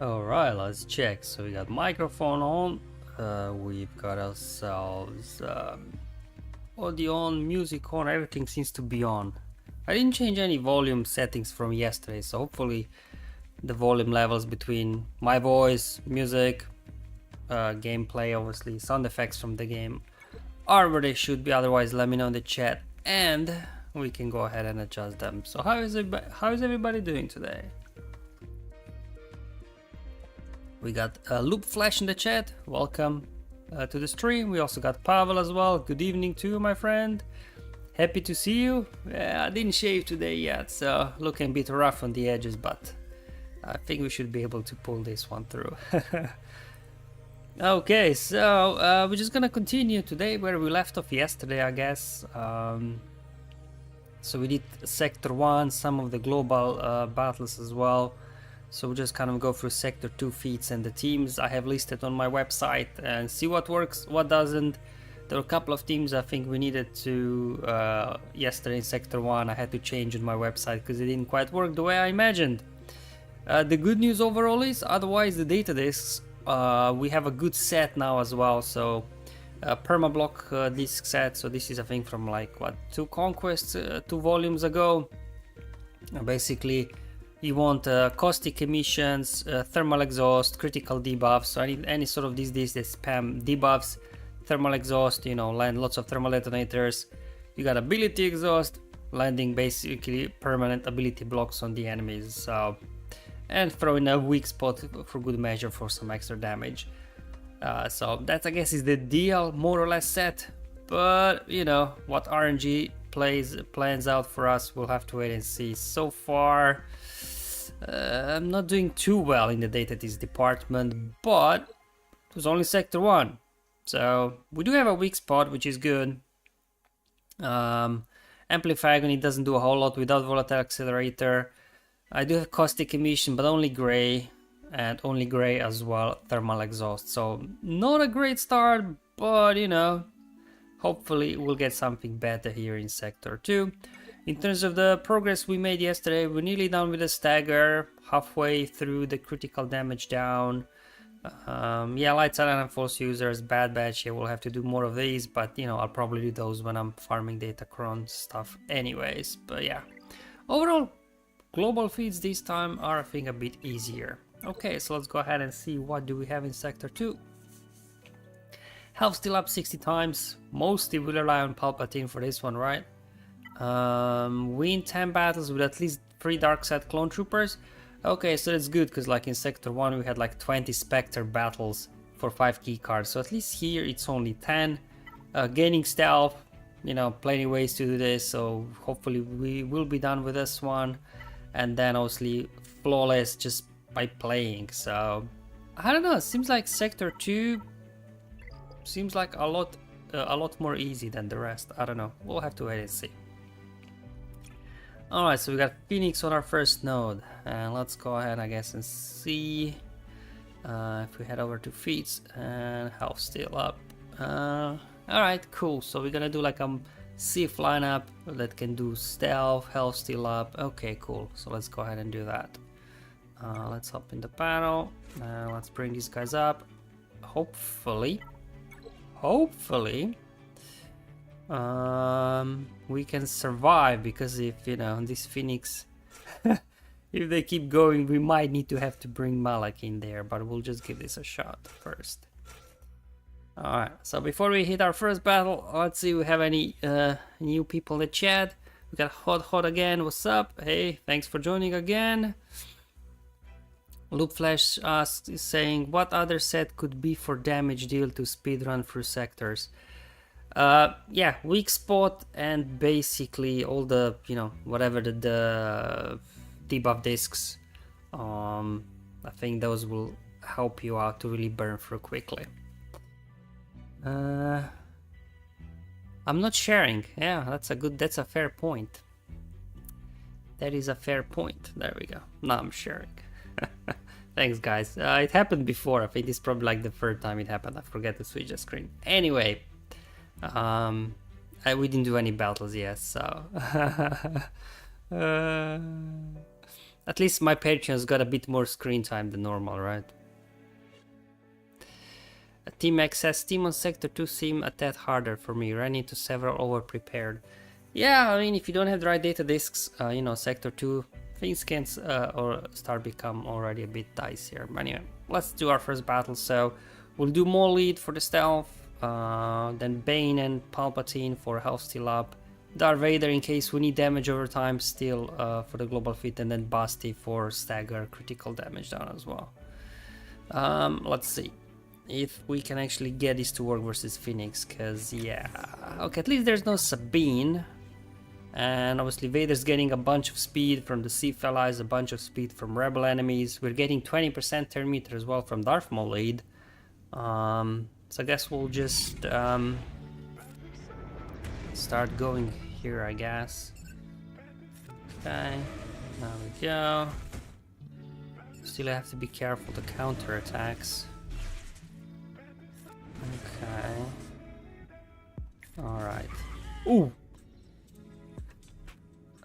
Alright, let's check. So we got microphone on, we've got ourselves audio on, music on, everything seems to be on. I didn't change any volume settings from yesterday, so hopefully the volume levels between my voice, music, gameplay, obviously sound effects from the game are where they should be. Otherwise let me know in the chat and we can go ahead and adjust them. So how is everybody doing today? We got Loop Flash in the chat, welcome to the stream. We also got Pavel as well, good evening to you, my friend. Happy to see you. Yeah, I didn't shave today yet, so looking a bit rough on the edges, but I think we should be able to pull this one through. Okay, so we're just gonna continue today where we left off yesterday, I guess. So we did Sector 1, some of the global battles as well. So we'll just kind of go through Sector 2 feats and the teams I have listed on my website and see what works, what doesn't. There were a couple of teams I think we needed to, yesterday in Sector 1 I had to change on my website because it didn't quite work the way I imagined. The good news overall is, otherwise the data discs, we have a good set now as well. So permablock disc set, so this is I think from like what, 2 Conquests, 2 volumes ago. Basically you want caustic emissions, thermal exhaust, critical debuffs, so any sort of these that spam debuffs, thermal exhaust, you know, land lots of thermal detonators. You got ability exhaust, landing basically permanent ability blocks on the enemies, so, and throw in a weak spot for good measure for some extra damage. So that I guess is the deal more or less set, but you know what RNG plans out for us, we'll have to wait and see. So far I'm not doing too well in the data disc department, but it was only Sector 1, so we do have a weak spot, which is good. Amplify Agony doesn't do a whole lot without Volatile Accelerator. I do have caustic emission, but only gray, and only gray as well thermal exhaust, so not a great start, but you know, hopefully we'll get something better here in Sector 2. In terms of the progress we made yesterday, we're nearly done with the stagger, halfway through the critical damage down. Yeah, light, silent and false users, bad batch, yeah, we'll have to do more of these, but you know, I'll probably do those when I'm farming Datacron stuff anyways. But yeah, overall global feeds this time are I think a bit easier. Okay, so let's go ahead and see what do we have in Sector 2. Health still up 60 times, mostly will rely on Palpatine for this one, right? Win 10 battles with at least 3 dark side clone troopers. Okay, so that's good, because like in Sector 1 we had like 20 Spectre battles for 5 key cards, so at least here it's only 10. Gaining stealth, you know, plenty ways to do this, so hopefully we will be done with this one. And then obviously flawless just by playing, so I don't know, it seems like Sector 2 seems like a lot more easy than the rest. I don't know, we'll have to wait and see. Alright, so we got Phoenix on our first node, and let's go ahead I guess and see if we head over to Feats, and health still up. Alright, cool, so we're gonna do like a Sith lineup that can do stealth, health still up. Okay, cool, so let's go ahead and do that. Let's hop in the panel, let's bring these guys up. Hopefully we can survive, because if you know this Phoenix if they keep going we might need to have to bring Malak in there, but we'll just give this a shot first. Alright, so before we hit our first battle, let's see if we have any new people in the chat. We got Hot again, what's up? Hey, thanks for joining again. Loop Flash asks, is saying, what other set could be for damage deal to speedrun through sectors? Yeah, weak spot and basically all the, you know, whatever the debuff discs. I think those will help you out to really burn through quickly. I'm not sharing. Yeah, that's a fair point. That is a fair point. There we go. Now I'm sharing. Thanks guys. It happened before. I think it's probably like the third time it happened. I forget to switch the screen. Anyway, we didn't do any battles yet, so At least my Patreon's got a bit more screen time than normal, right? Team XS, team on Sector 2 seem a tad harder for me, ran into several over-prepared. Yeah, I mean, if you don't have the right data disks, you know, Sector 2, things can or start become already a bit dicier. But anyway, let's do our first battle. So we'll do Maul lead for the stealth, then Bane and Palpatine for health steal up, Darth Vader in case we need damage over time still for the global feat, and then Basti for stagger critical damage down as well. Let's see if we can actually get this to work versus Phoenix, because yeah, okay, at least there's no Sabine, and obviously Vader's getting a bunch of speed from the Sith allies, a bunch of speed from rebel enemies. We're getting 20% turn meter as well from Darth Maul lead. So I guess we'll just start going here, I guess. Okay, there we go. Still have to be careful to counter attacks. Okay. Alright. Ooh!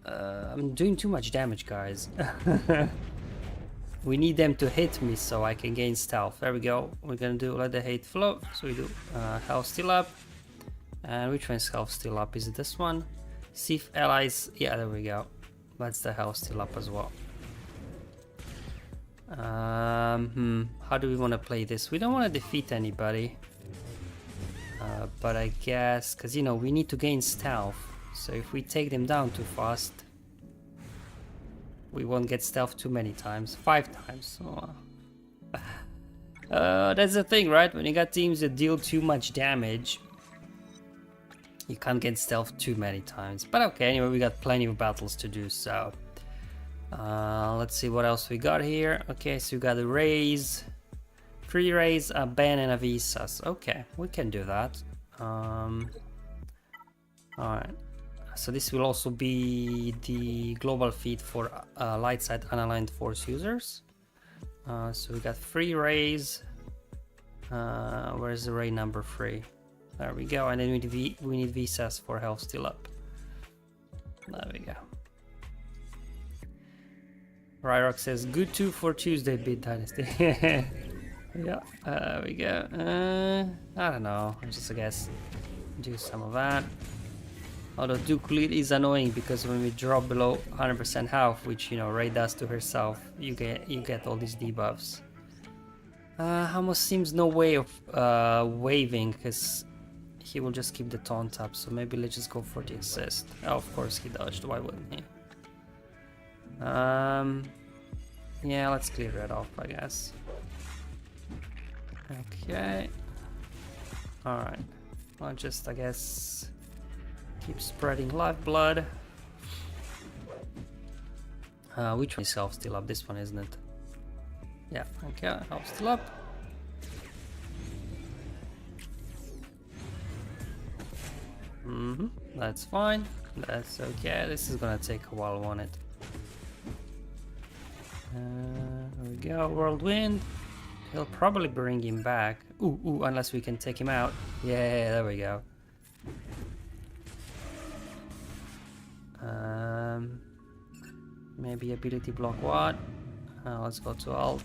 I'm doing too much damage, guys. We need them to hit me so I can gain stealth. There we go. We're gonna do let the hate flow. So we do health steal up. And which one's health steal up? Is it this one? Sith allies. Yeah, there we go. That's the health steal up as well. How do we want to play this? We don't want to defeat anybody. But I guess, because you know, we need to gain stealth. So if we take them down too fast, we won't get stealth too many times. 5 times. So, that's the thing, right? When you got teams that deal too much damage, you can't get stealth too many times. But okay, anyway, we got plenty of battles to do, so let's see what else we got here. Okay, so we got a raise, 3 raise, a Ben and a Visas. Okay, we can do that. Alright, so this will also be the global feed for light side unaligned force users. So we got 3 rays. Where's the ray number 3? There we go, and then we need Visas for health steal up. There we go. Ryrock says, good 2 for Tuesday, Beat Dynasty. Yeah, there we go. I don't know, just I guess do some of that. Although Duke Lead is annoying because when we drop below 100% health, which you know Rey does to herself, you get all these debuffs. Almost seems no way of waving because he will just keep the taunt up. So maybe let's just go for the assist. Oh, of course he dodged. Why wouldn't he? Yeah, let's clear that off, I guess. Okay. Alright. I'll just, I guess, keep spreading lifeblood. Which one is health steal up? This one, isn't it? Yeah, okay, health steal up. That's fine. That's okay. This is gonna take a while, won't it? There we go, whirlwind. He'll probably bring him back. Ooh, unless we can take him out. Yeah, there we go. Maybe ability block what? Let's go to alt.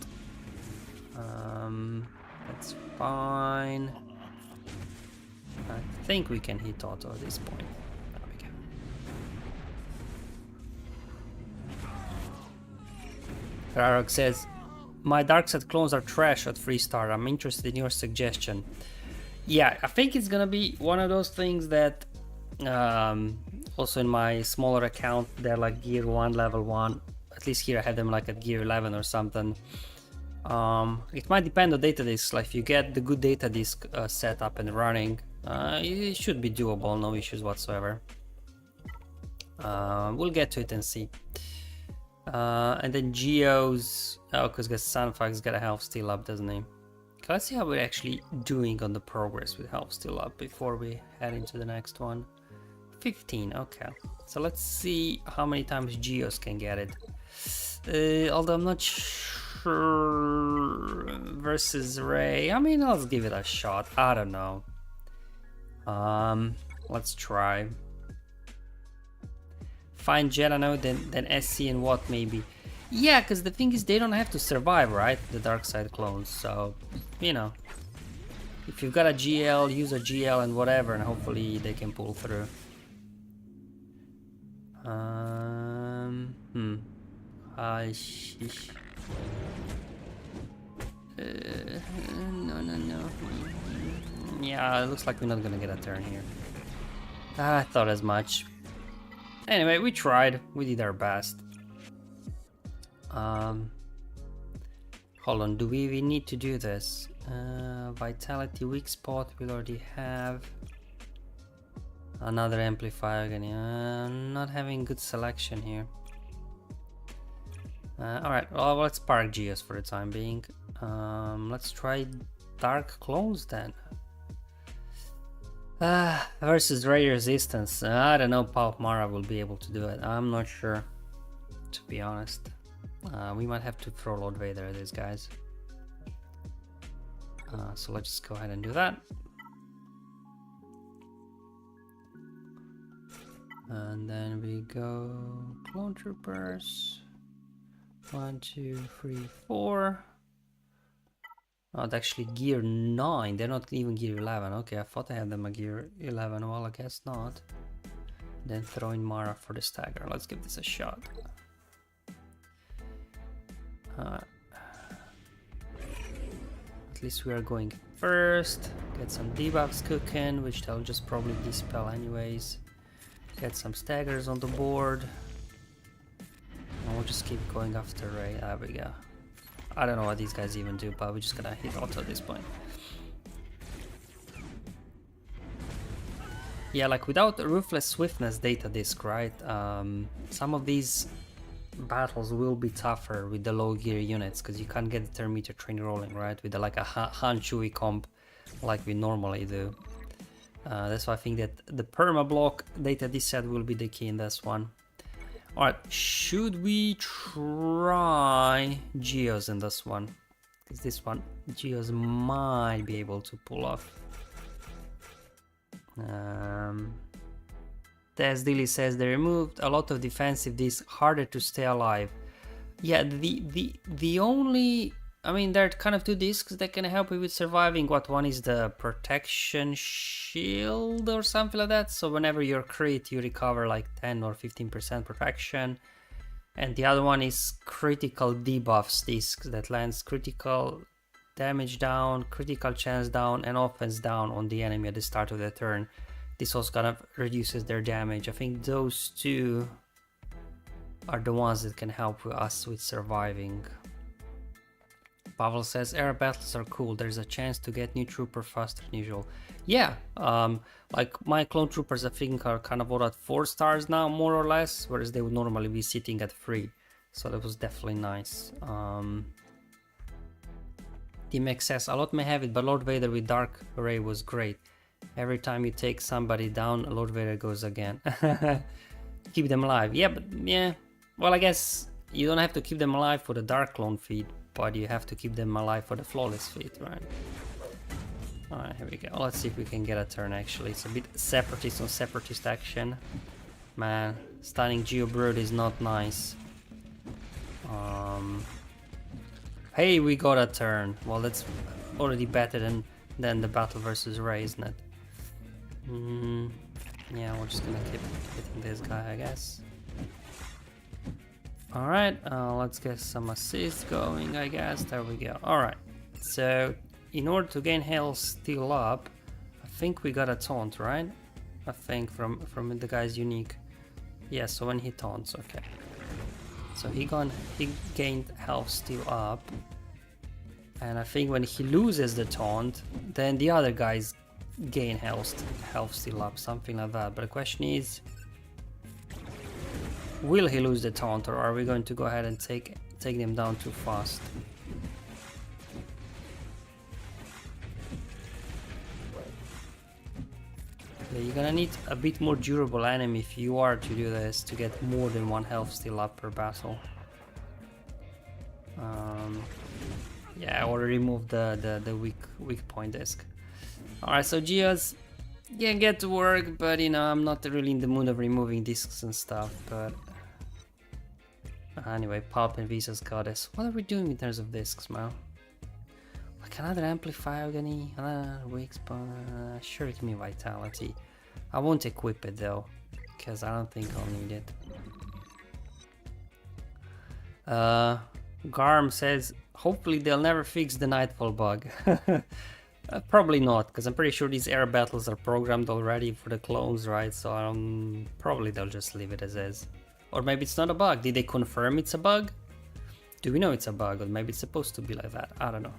That's fine. I think we can hit auto at this point. There we go. Rarok says, my dark side clones are trash at 3-star. I'm interested in your suggestion. Yeah, I think it's gonna be one of those things that also in my smaller account they're like gear 1, level 1. At least here I have them like at gear 11 or something. It might depend on data disks. Like if you get the good data disk set up and running, it should be doable, no issues whatsoever. We'll get to it and see. And then Geos, because Sunfuck's got a health steal up, doesn't he? Okay, let's see how we're actually doing on the progress with health steal up before we head into the next one. 15, okay. So let's see how many times Geos can get it. Although I'm not sure versus Rey. I mean, let's give it a shot. I don't know. Let's try. Find Jelano, then SC and what maybe. Yeah, because the thing is, they don't have to survive, right? The dark side clones, so, you know. If you've got a GL, use a GL and whatever, and hopefully they can pull through. Sheesh. No. Yeah, it looks like we're not gonna get a turn here. I thought as much. Anyway, we tried. We did our best. Hold on, do we need to do this? Vitality weak spot we'll already have. Another amplifier again. Not having good selection here. Alright, well, let's park Geos for the time being. Let's try Dark Clones then. Versus Ray Resistance. I don't know Palp Mara will be able to do it. I'm not sure, to be honest. We might have to throw Lord Vader at these guys. So let's just go ahead and do that. And then we go Clone Troopers. 1, 2, 3, 4. Oh, it's actually gear 9. They're not even gear 11. Okay, I thought I had them a gear 11. Well, I guess not. Then throw in Mara for the stagger. Let's give this a shot. At least we are going first. Get some debuffs cooking, which they'll just probably dispel anyways. Get some staggers on the board. And we'll just keep going after Ray. There we go. I don't know what these guys even do, but we're just gonna hit auto at this point. Yeah, like without the Ruthless Swiftness data disc, right? Some of these battles will be tougher with the low gear units because you can't get the turn meter train rolling, right? With like a Han Chewie comp like we normally do. That's why I think that the perma block data disc set will be the key in this one. Alright, should we try Geos in this one? Because this one, Geos might be able to pull off. Tess Dilly says they removed a lot of defensive discs, harder to stay alive. Yeah, the only... I mean, there are kind of two discs that can help you with surviving. What one is the protection shield or something like that. So whenever you're crit, you recover like 10 or 15% protection. And the other one is critical debuffs discs that lands critical damage down, critical chance down, and offense down on the enemy at the start of their turn. This also kind of reduces their damage. I think those two are the ones that can help us with surviving. Pavel says air battles are cool. There's a chance to get new trooper faster than usual. Yeah, like my clone troopers I think are kind of all at 4 stars now, more or less, whereas they would normally be sitting at 3. So that was definitely nice. DMX says a lot may have it, but Lord Vader with Dark Ray was great. Every time you take somebody down, Lord Vader goes again. Keep them alive. Yeah, but yeah. Well, I guess you don't have to keep them alive for the Dark Clone feed, but you have to keep them alive for the Flawless feed, right? Alright, here we go. Let's see if we can get a turn actually. It's a bit separatist on separatist action. Man, stunning Geo Brood is not nice. Hey, we got a turn. Well, that's already better than the battle versus Ray, isn't it? Yeah, we're just gonna keep hitting this guy, I guess. Alright, let's get some assists going, I guess. There we go. Alright, so in order to gain health still up, I think we got a taunt, right? I think from the guy's unique. Yeah, so when he taunts, okay. So he gained health still up. And I think when he loses the taunt, then the other guys gain health still up, something like that. But the question is, will he lose the taunt, or are we going to go ahead and take them down too fast? Yeah, you're gonna need a bit more durable enemy if you are to do this, to get more than 1 health still up per battle. Yeah, or remove the weak point disc. Alright, so Geos can get to work, but you know, I'm not really in the mood of removing discs and stuff, but Anyway, Pulp and Visa's goddess. What are we doing in terms of discs, man? Like another amplifier, another weak spot. Sure, give me vitality. I won't equip it though, because I don't think I'll need it. Garm says, hopefully they'll never fix the Nightfall bug. Probably not, because I'm pretty sure these air battles are programmed already for the clones, right? So probably they'll just leave it as is. Or maybe it's not a bug. Did they confirm it's a bug? Do we know it's a bug? Or maybe it's supposed to be like that. I don't know.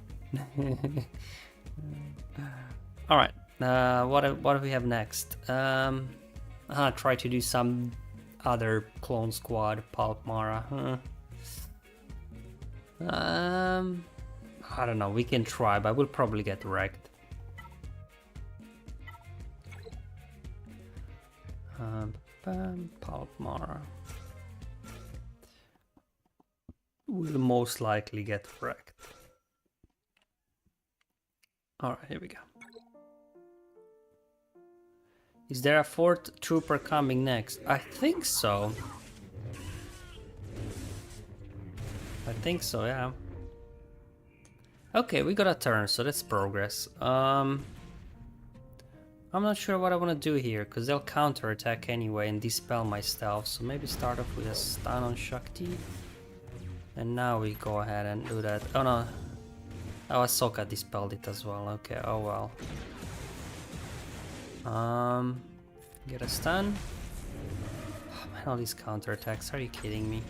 Alright, what do we have next? Try to do some other clone squad, Pulp Mara. I don't know, we can try, but we'll probably get wrecked. Pulp Mara. We'll most likely get wrecked. Alright, here we go. Is there a 4th trooper coming next? I think so. I think so, yeah. Okay, we got a turn, so that's progress. I'm not sure what I want to do here, because they'll counterattack anyway and dispel my stealth, so maybe start off with a stun on Shakti. And now we go ahead and do that. Oh no. Oh, Ahsoka dispelled it as well. Okay, oh well. Get a stun. Oh man, all these counterattacks, are you kidding me?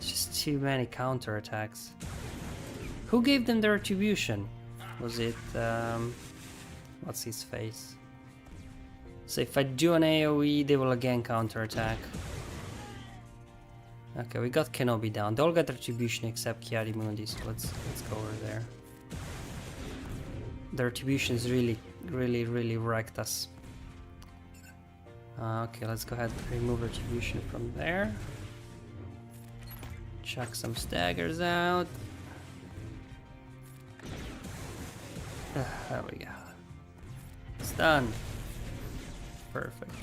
Just too many counterattacks. Who gave them the retribution? Was it what's his face? So if I do an AoE, they will again counterattack. Okay, we got Kenobi down. They all got retribution except Kiadi-Mundi, so let's go over there. The retributions really wrecked us. Okay, let's go ahead and remove retribution from there. Chuck some staggers out. There we go. It's done. Perfect.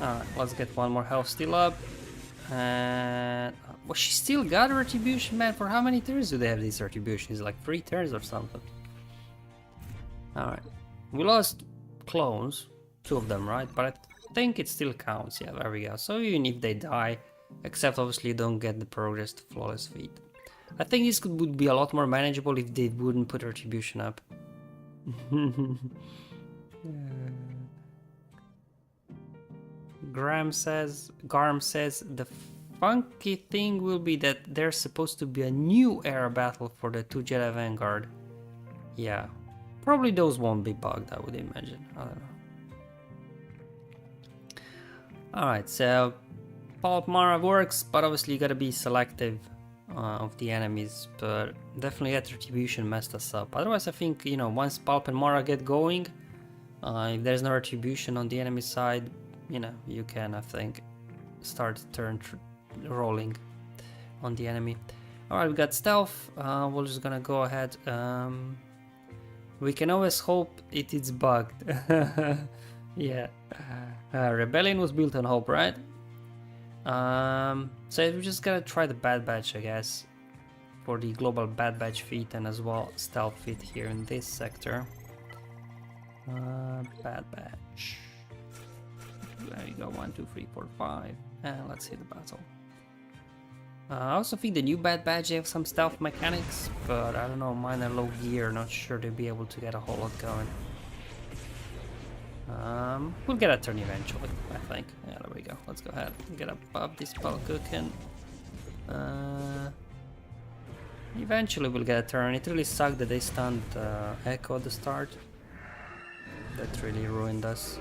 Alright, let's get one more health steal up. And well, she still got a retribution, man. For how many turns do they have these retributions? Like 3 turns or something. Alright. We lost clones. 2 of them, right? But I think it still counts. Yeah, there we go. So even if they die, except obviously you don't get the progress to Flawless Feat. I think this would be a lot more manageable if they wouldn't put retribution up. Garm says the funky thing will be that there's supposed to be a new era battle for the 2 Jedi Vanguard. Yeah, probably those won't be bugged, I would imagine. I don't know. Alright, so Pulp Mara works, but obviously you gotta be selective of the enemies, but definitely that retribution messed us up. Otherwise I think, you know, once Pulp and Mara get going, if there's no retribution on the enemy side, you know, you can, I think, start turn rolling on the enemy. Alright, we got stealth. We're just gonna go ahead. We can always hope it is bugged. Yeah. Rebellion was built on hope, right? So we just gotta try the Bad Batch, I guess, for the global Bad Batch feat and as well stealth feat here in this sector. Bad Batch. There you go, 1, 2, 3, 4, 5, and let's hit the battle. I also think the new Bad Batch have some stealth mechanics, but I don't know, mine are low gear, not sure they'll be able to get a whole lot going. We'll get a turn eventually, I think. Yeah, there we go. Let's go ahead and get above this ball cooking. Eventually we'll get a turn. It really sucked that they stunned Echo at the start. That really ruined us.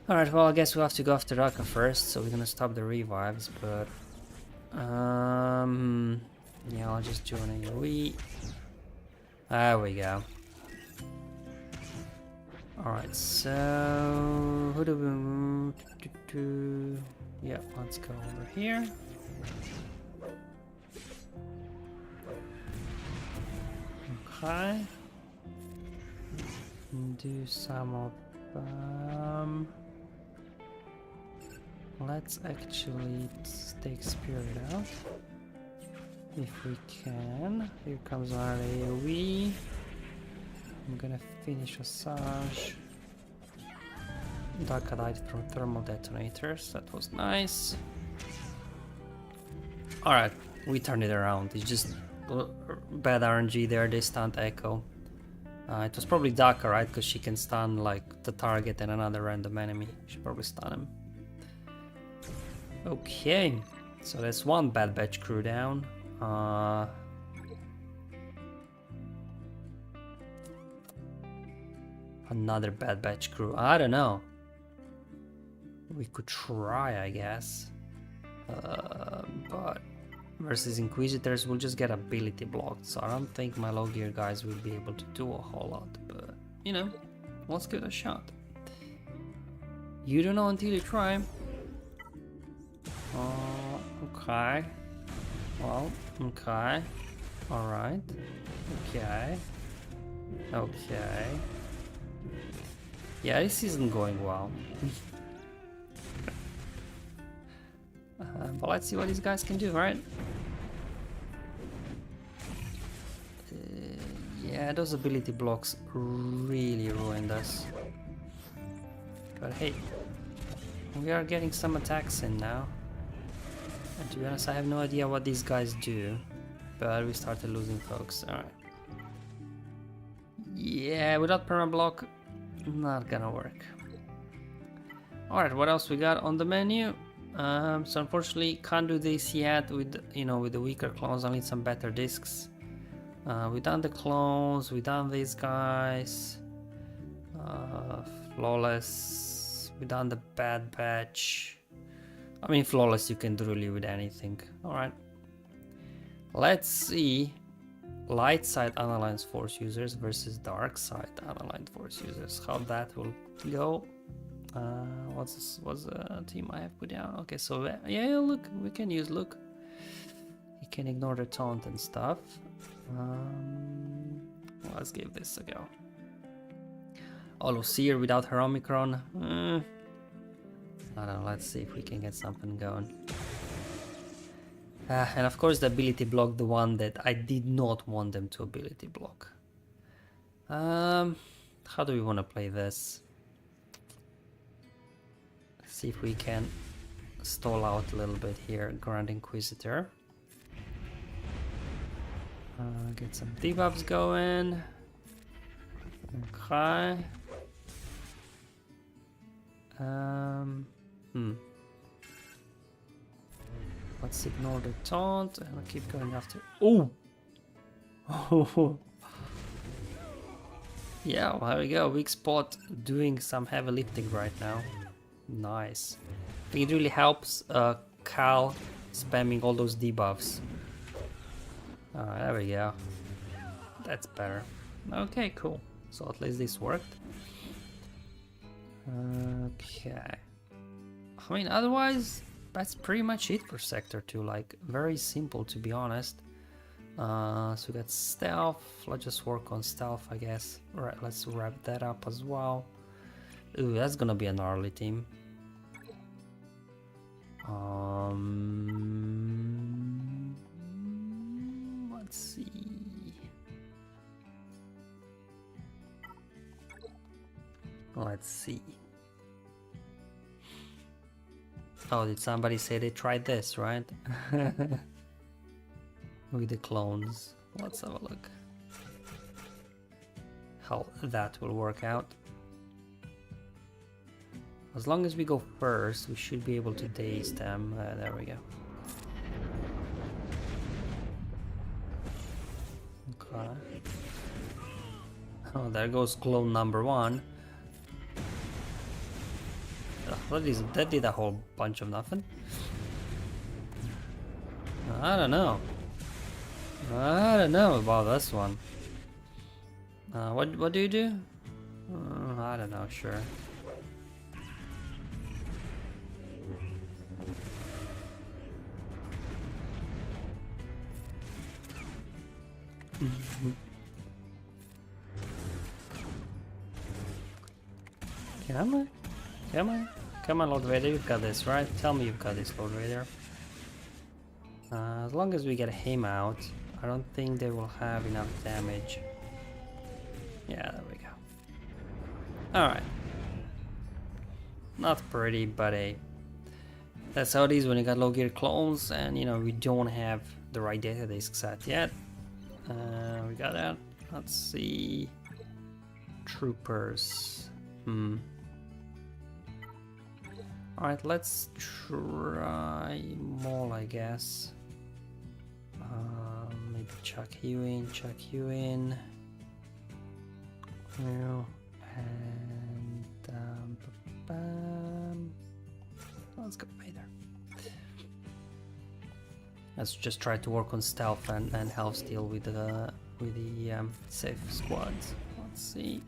Alright, well I guess we'll have to go after Raka first, so we're gonna stop the revives, but... yeah, I'll just do an AoE. There we go. Alright, so... who do we... yeah, let's go over here. Okay. Do some of let's actually take Spirit out if we can. Here comes our AoE. I'm gonna finish Asajj. Daka died from thermal detonators, that was nice. Alright, we turned it around. It's just bad RNG there, they stunned Echo. It was probably Daka, right? Because she can stun like the target and another random enemy. She probably stun him. Okay, so that's one Bad Batch crew down. Another Bad Batch crew. I don't know. We could try, I guess. But versus Inquisitors, we'll just get ability blocked. So I don't think my low gear guys will be able to do a whole lot. But, you know, let's give it a shot. You don't know until you try. Okay. Well, okay. Alright. Okay. Okay. Yeah, this isn't going well. But let's see what these guys can do, right? Yeah, those ability blocks really ruined us. But hey, we are getting some attacks in now. And to be honest, I have no idea what these guys do. But we started losing folks, alright. Yeah, without perma-block, not gonna work. Alright, what else we got on the menu? So unfortunately can't do this yet with, you know, with the weaker clones. I need some better discs. We done the clones, we done these guys. Flawless. We done the Bad Batch. I mean, flawless you can do really with anything. Alright. Let's see light side unaligned force users versus dark side unaligned force users. How that will go. What's the team I have put down? Okay, so yeah, look, we can use look. You can ignore the taunt and stuff. Let's give this a go. Although Cere without her Omicron, I don't know. Let's see if we can get something going. And of course, the ability block, the one that I did not want them to ability block. How do we want to play this? See if we can stall out a little bit here. Grand Inquisitor. Get some debuffs going. Okay. Let's ignore the taunt and I'll keep going after. Oh! Yeah, well, there we go. Weak spot doing some heavy lifting right now. Nice. I think it really helps Cal spamming all those debuffs. There we go. That's better. Okay, cool. So at least this worked. Okay. I mean, otherwise, that's pretty much it for Sector 2. Like, very simple, to be honest. So we got stealth. Let's just work on stealth, I guess. Alright, let's wrap that up as well. Ooh, that's gonna be a gnarly team. Let's see. Let's see. Oh, did somebody say they tried this, right? With the clones. Let's have a look. How that will work out. As long as we go first, we should be able to daze them. There we go. Okay. Oh, there goes clone number 1. That did a whole bunch of nothing. I don't know. I don't know about this one. What do you do? I don't know. Sure. Come on. Come on. Come on, Lord Vader, you've got this, right? Tell me you've got this, Lord Vader. As long as we get him out, I don't think they will have enough damage. Yeah, there we go. Alright. Not pretty, but hey. That's how it is when you got low gear clones and, you know, we don't have the right data disk set yet. We got that. Let's see. Troopers. Alright, let's try Maul, I guess. Maybe chuck you in, Well, and let's go Vader. Let's just try to work on stealth and health steal with the safe squads. Let's see.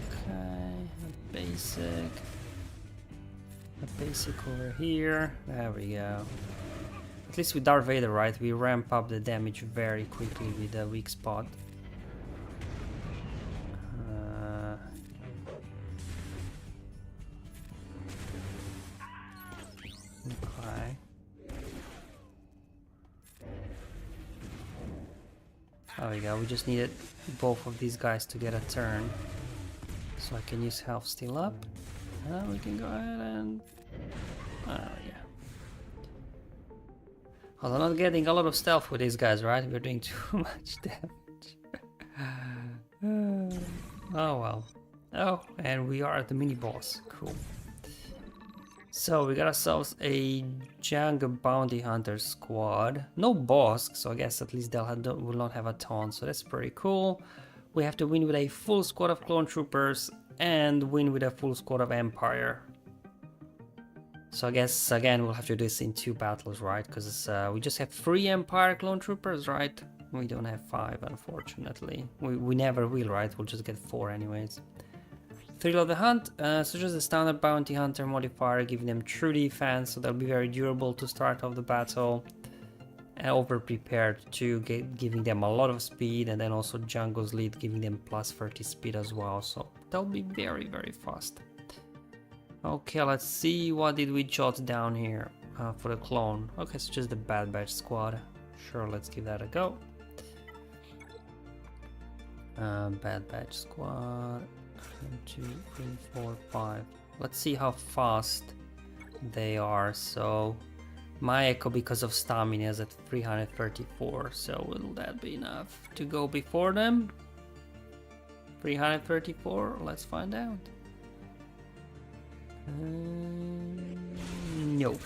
Okay, a basic over here. There we go. At least with Darth Vader, right? We ramp up the damage very quickly with the weak spot. Okay. There we go. We just needed both of these guys to get a turn, so I can use health steal up. We can go ahead and... yeah. Although not getting a lot of stealth with these guys, right? We're doing too much damage. Oh well. Oh, and we are at the mini boss. Cool. So we got ourselves a Jango Bounty Hunter squad. No boss, so I guess at least will not have a ton, so that's pretty cool. We have to win with a full squad of clone troopers and win with a full squad of Empire. So I guess again we'll have to do this in 2 battles, right? Because we just have 3 Empire clone troopers, right? We don't have 5, unfortunately. We never will, right? We'll just get 4 anyways. Thrill of the Hunt, so just a standard Bounty Hunter modifier, giving them true defense, so they'll be very durable to start off the battle. And over prepared to giving them a lot of speed, and then also Jango's lead giving them plus 30 speed as well, so they'll be very, very fast. Okay, let's see, what did we jot down here for the clone? Okay, so just the Bad Batch squad. Sure, let's give that a go. Bad Batch squad. 1, 2, 3, 4, 5. Let's see how fast they are. So my Echo, because of stamina, is at 334. So will that be enough to go before them? 334. Let's find out. No,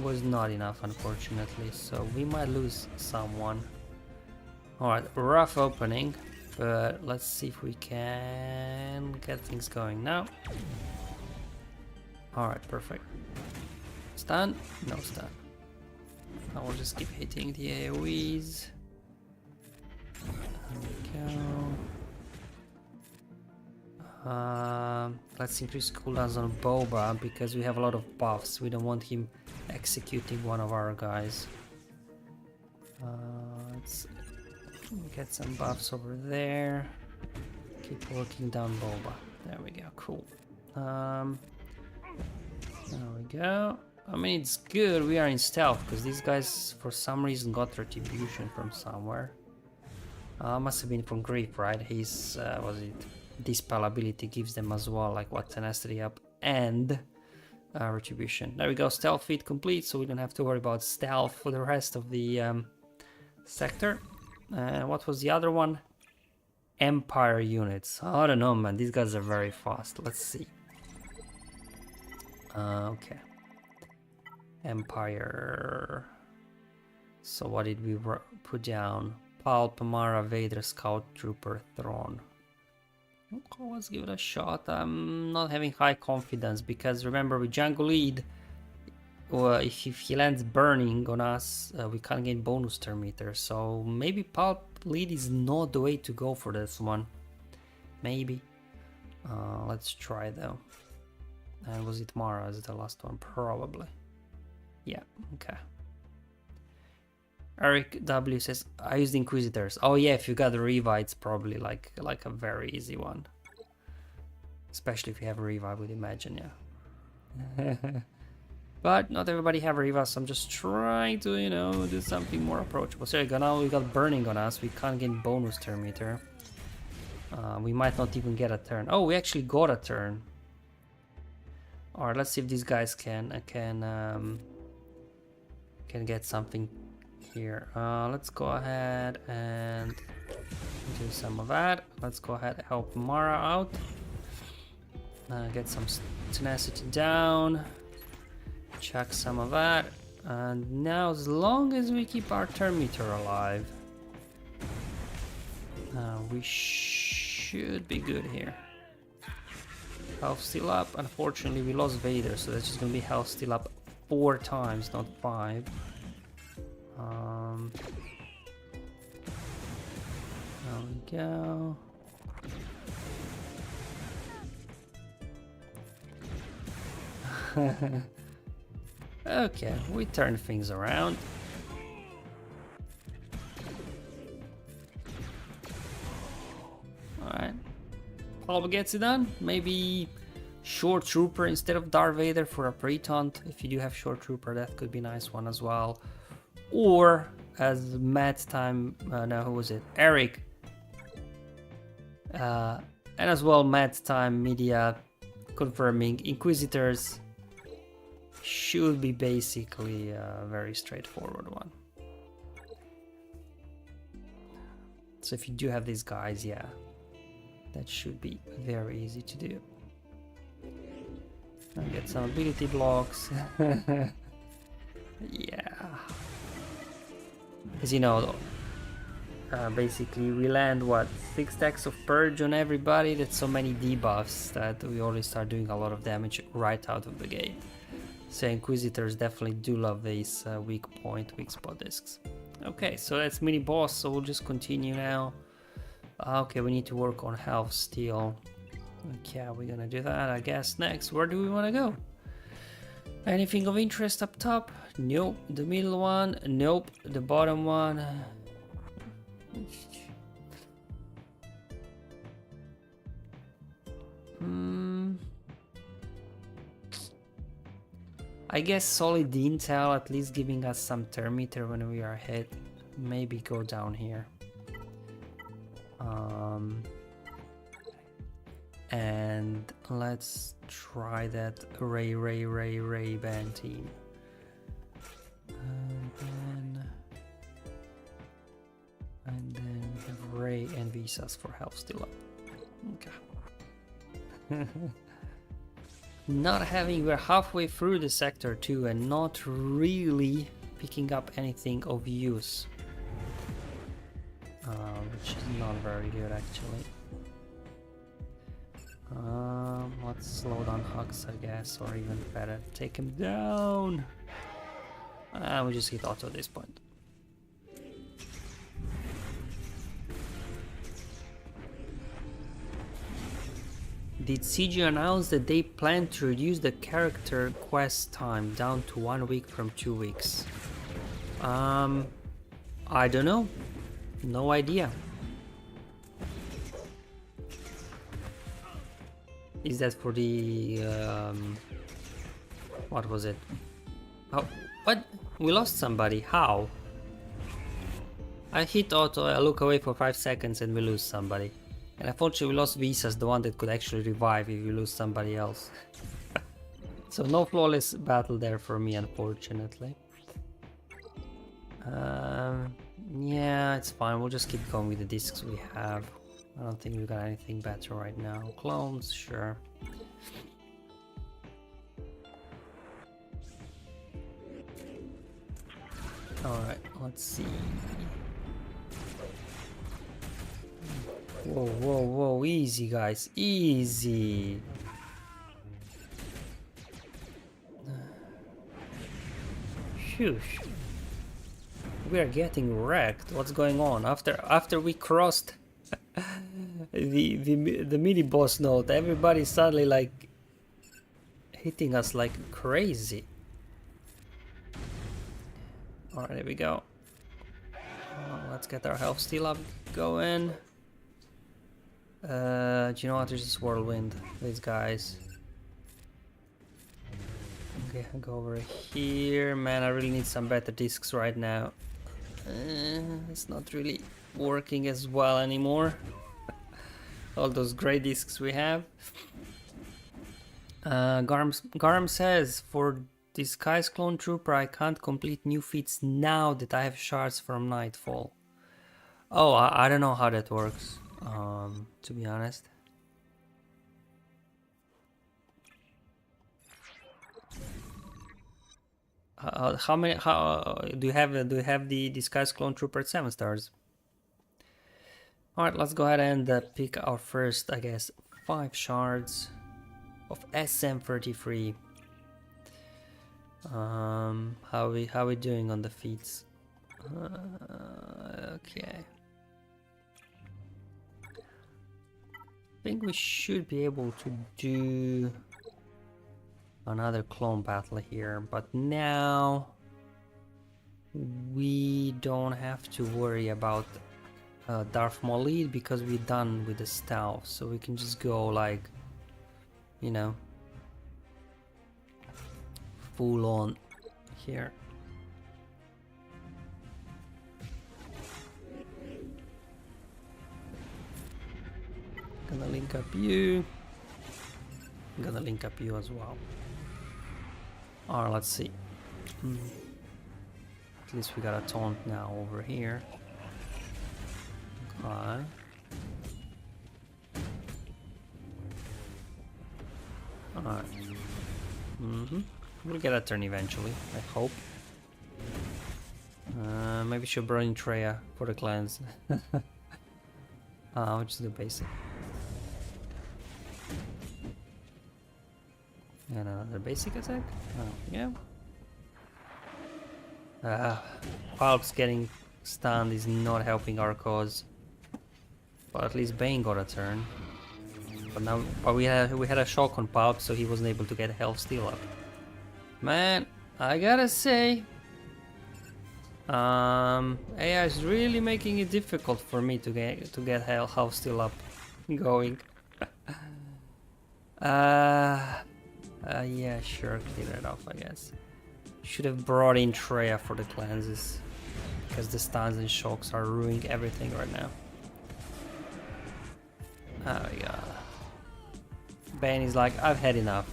was not enough, unfortunately. So we might lose someone. All right, rough opening. But let's see if we can get things going now. Alright, perfect. Stun? No stun. I will just keep hitting the AoEs. There we go. Let's increase cooldowns on Boba because we have a lot of buffs. We don't want him executing one of our guys. Let's get some buffs over there. Keep working down Boba. There we go. Cool. There we go. I mean, it's good we are in stealth because these guys for some reason got retribution from somewhere. Must have been from Grief, right? His was it Dispel ability gives them as well, like what, tenacity up and retribution. There we go. Stealth feat complete, so we don't have to worry about stealth for the rest of the sector. What was the other one? Empire units. I don't know, man. These guys are very fast. Let's see. Okay. Empire. So what did we put down? Palpamara, Vader, Scout Trooper, Thrawn. Okay, let's give it a shot. I'm not having high confidence because remember with Jango lead, if he lands burning on us, we can't get bonus turn meter. So maybe Palp lead is not the way to go for this one. Maybe. Let's try though. And was it Mara? Is it the last one? Probably. Yeah. Okay. Eric W says I used Inquisitors. Oh yeah, if you got the Reva, it's probably like a very easy one. Especially if you have Reva, I would imagine, yeah. But not everybody have Reva, so I'm just trying to, you know, do something more approachable. So now we got burning on us. We can't get bonus turn meter. We might not even get a turn. Oh, we actually got a turn. Alright, let's see if these guys can get something here. Let's go ahead and do some of that. Let's go ahead and help Mara out. Get some tenacity down. Chuck some of that. And now, as long as we keep our turn meter alive, we should be good here. Health still up. Unfortunately, we lost Vader, so that's just gonna be health still up 4 times, not 5. There we go. Okay, we turn things around. Alright. Paul gets it done. Maybe Short Trooper instead of Darth Vader for a pre-taunt. If you do have Short Trooper, that could be a nice one as well. Or as Matt time, no, who was it? Eric. And as well, Matt time media confirming Inquisitors should be basically a very straightforward one. So if you do have these guys, yeah, that should be very easy to do. And get some ability blocks. Yeah. As you know, basically we land what, 6 stacks of purge on everybody. That's so many debuffs that we already start doing a lot of damage right out of the gate. So Inquisitors definitely do love these weak spot discs. Okay, so that's mini boss, so we'll just continue now. Okay, we need to work on health still. Okay, we're gonna do that, I guess. Next, where do we want to go? Anything of interest up top? Nope. The middle one? Nope. The bottom one? I guess solid intel, at least giving us some turn meter when we are hit. Maybe go down here. And let's try that Ray band team. And then we have Ray and Visas for health still up. Okay. We're halfway through the sector too, and not really picking up anything of use, which is not very good actually. Let's slow down Hux, I guess, or even better, take him down. We just hit auto at this point. Did CG announce that they plan to reduce the character quest time down to 1 week from 2 weeks? I don't know. No idea. Is that for the what was it? Oh, what? We lost somebody. How? I hit auto, I look away for 5 seconds and we lose somebody. And unfortunately we lost Visas, the one that could actually revive if you lose somebody else. So no flawless battle there for me, unfortunately. Yeah, it's fine. We'll just keep going with the discs we have. I don't think we got anything better right now. Clones, sure. Alright, let's see. Whoa, whoa, whoa, easy guys, easy. Phew. We are getting wrecked. What's going on? After we crossed the mini boss node, everybody's suddenly like hitting us like crazy. Alright, there we go. Let's get our health steal up going. Do you know what? There's this whirlwind. These guys. Okay, I'll go over here. Man, I really need some better discs right now. It's not really working as well anymore. All those gray discs we have. Garm says, for Disguise Clone Trooper, I can't complete new feats now that I have shards from Nightfall. Oh, I don't know how that works, to be honest. How many? How do you have? Do you have the Disguise Clone Trooper at 7 stars? All right, let's go ahead and pick our first, I guess, 5 shards of SM-33. How we doing on the feats? Okay. I think we should be able to do another clone battle here, but now we don't have to worry about Darth Maul lead because we're done with the stealth, so we can just go like, you know, full on here. Gonna link up you. I'm gonna link up you as well. Alright, let's see. At least we got a taunt now over here. Okay. Alright. We'll get a turn eventually, I hope. Maybe should burn Cere for the cleanse. I'll just do basic. And another basic attack? Oh, yeah. Palp's getting stunned is not helping our cause. But at least Bane got a turn. But we had a shock on Palp, so he wasn't able to get health steal up. Man, I gotta say, AI is really making it difficult for me to get health steal up going. Yeah, sure, clear it off, I guess. Should have brought in Cere for the cleanses, because the stuns and shocks are ruining everything right now. Oh yeah. Bane is like, I've had enough.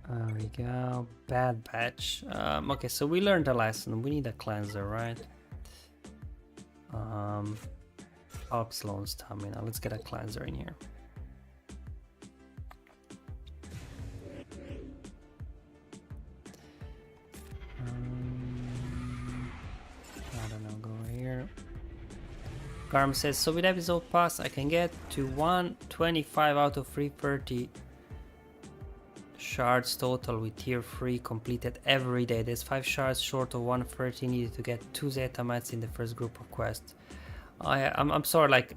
There we go. Bad batch. Okay, so we learned a lesson. We need a cleanser, right? Up slow stamina. Let's get a cleanser in here. I don't know, go here. Garm says, so with episode pass I can get to 125 out of 330 shards total with tier 3 completed every day. There's 5 shards short of 130 needed to get 2 Zeta mats in the first group of quests. I'm sorry, like,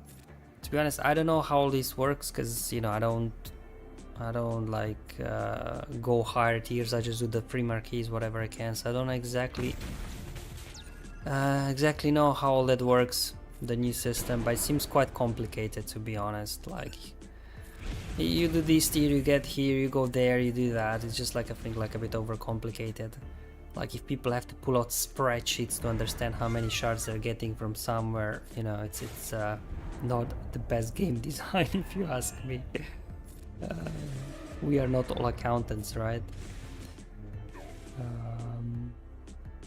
to be honest, I don't know how all this works, because, you know, I don't like go higher tiers. I just do the free marquees whatever I can, so I don't exactly know how all that works, the new system, but it seems quite complicated, to be honest. Like, you do this tier, you get here, you go there, you do that. It's just like, I think, like a bit overcomplicated. Like, if people have to pull out spreadsheets to understand how many shards they're getting from somewhere, you know, it's not the best game design, if you ask me. We are not all accountants, right?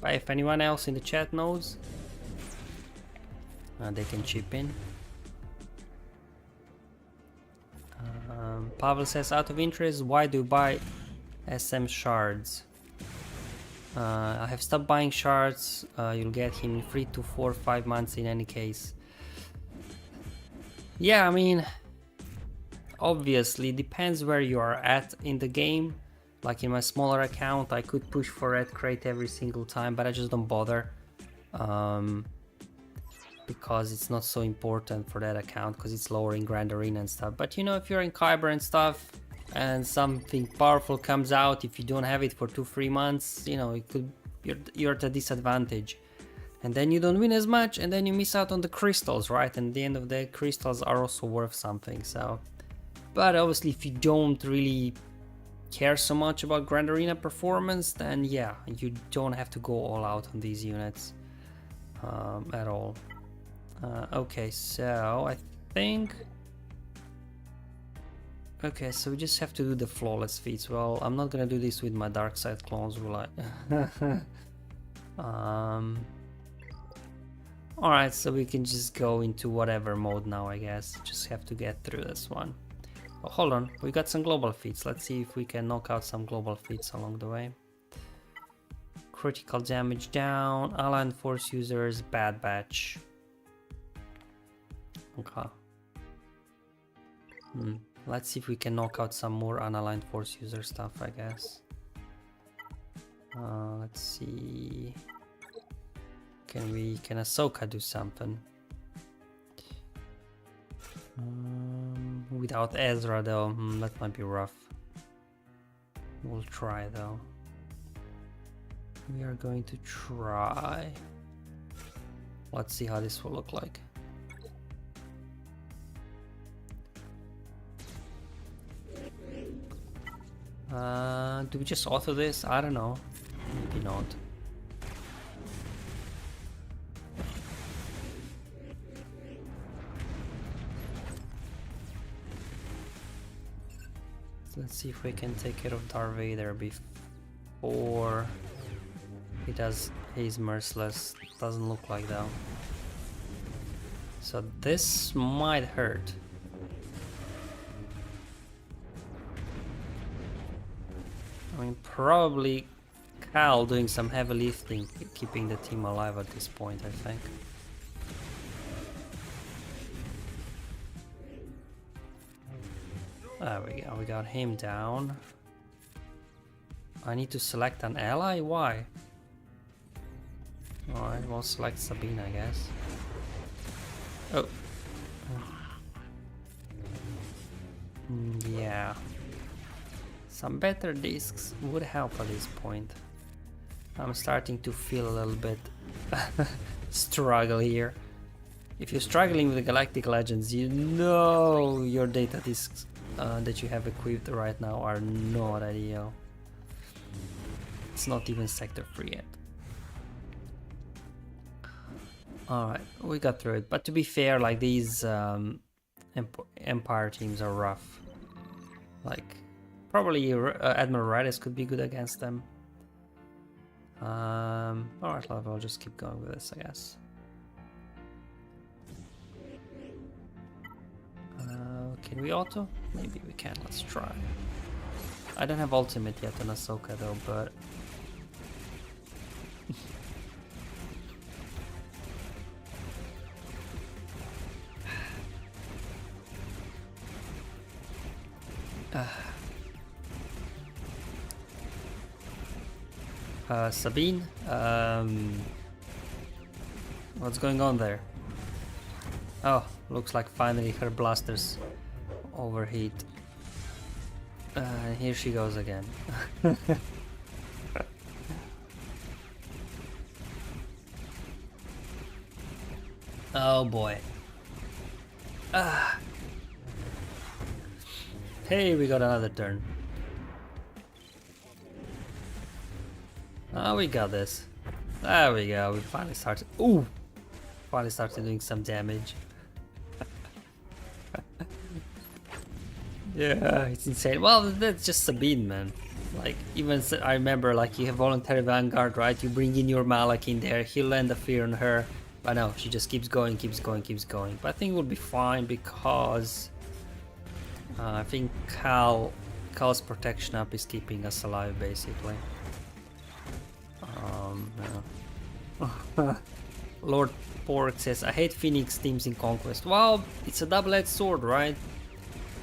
But if anyone else in the chat knows, they can chip in. Pavel says, out of interest, why do you buy SM shards? I have stopped buying shards. You'll get him in 3 to 4 5 months in any case. Yeah, I mean, obviously depends where you are at in the game. Like in my smaller account, I could push for red crate every single time, but I just don't bother, because it's not so important for that account, because it's lower in Grand Arena and stuff. But you know, if you're in Kyber and stuff, and something powerful comes out, if you don't have it for 2-3 months, you know, it could, you're at a disadvantage, and then you don't win as much, and then you miss out on the crystals, right? And at the end of the day, crystals are also worth something. So, but obviously if you don't really care so much about Grand Arena performance, then yeah, you don't have to go all out on these units at all. Okay, so I think, okay, so we just have to do the flawless feats. Well, I'm not gonna do this with my dark side clones, will I? Alright, so we can just go into whatever mode now, I guess. Just have to get through this one. Oh, hold on, we got some global feats. Let's see if we can knock out some global feats along the way. Critical damage down, aligned force users, bad batch. Okay. Let's see if we can knock out some more unaligned force user stuff, I guess. Let's see. Can Ahsoka do something? Without Ezra though, that might be rough. We'll try though. We are going to try. Let's see how this will look like. Do we just auto this? I don't know. Maybe not. So let's see if we can take care of Darth Vader before he does his merciless. Doesn't look like though. So this might hurt. I mean, probably Cal doing some heavy lifting, keeping the team alive at this point, I think. There we go, we got him down. I need to select an ally? Why? Alright, we'll select Sabine, I guess. Oh. Yeah. Some better discs would help at this point. I'm starting to feel a little bit struggle here. If you're struggling with the Galactic Legends, you know your data discs that you have equipped right now are not ideal. It's not even Sector 3 yet. Alright, we got through it. But to be fair, like these Empire teams are rough. Like, probably Admiral Raiders could be good against them. Alright, I'll just keep going with this, I guess. Can we auto? Maybe we can, let's try. I don't have ultimate yet on Ahsoka though, but... Sabine, what's going on there? Oh, looks like finally her blasters overheat. Here she goes again. Oh boy. Hey, we got another turn. Oh, we got this. There we go. We finally started. Ooh, finally started doing some damage. Yeah, it's insane. Well, that's just Sabine, man. Like, even I remember, like, you have voluntary vanguard, right? You bring in your Malak in there, he'll land a fear on her. But no, she just keeps going, keeps going, keeps going. But I think we'll be fine because I think Cal's protection up is keeping us alive, basically. Yeah. Lord Pork says, I hate Phoenix teams in Conquest. Well, it's a double-edged sword, right?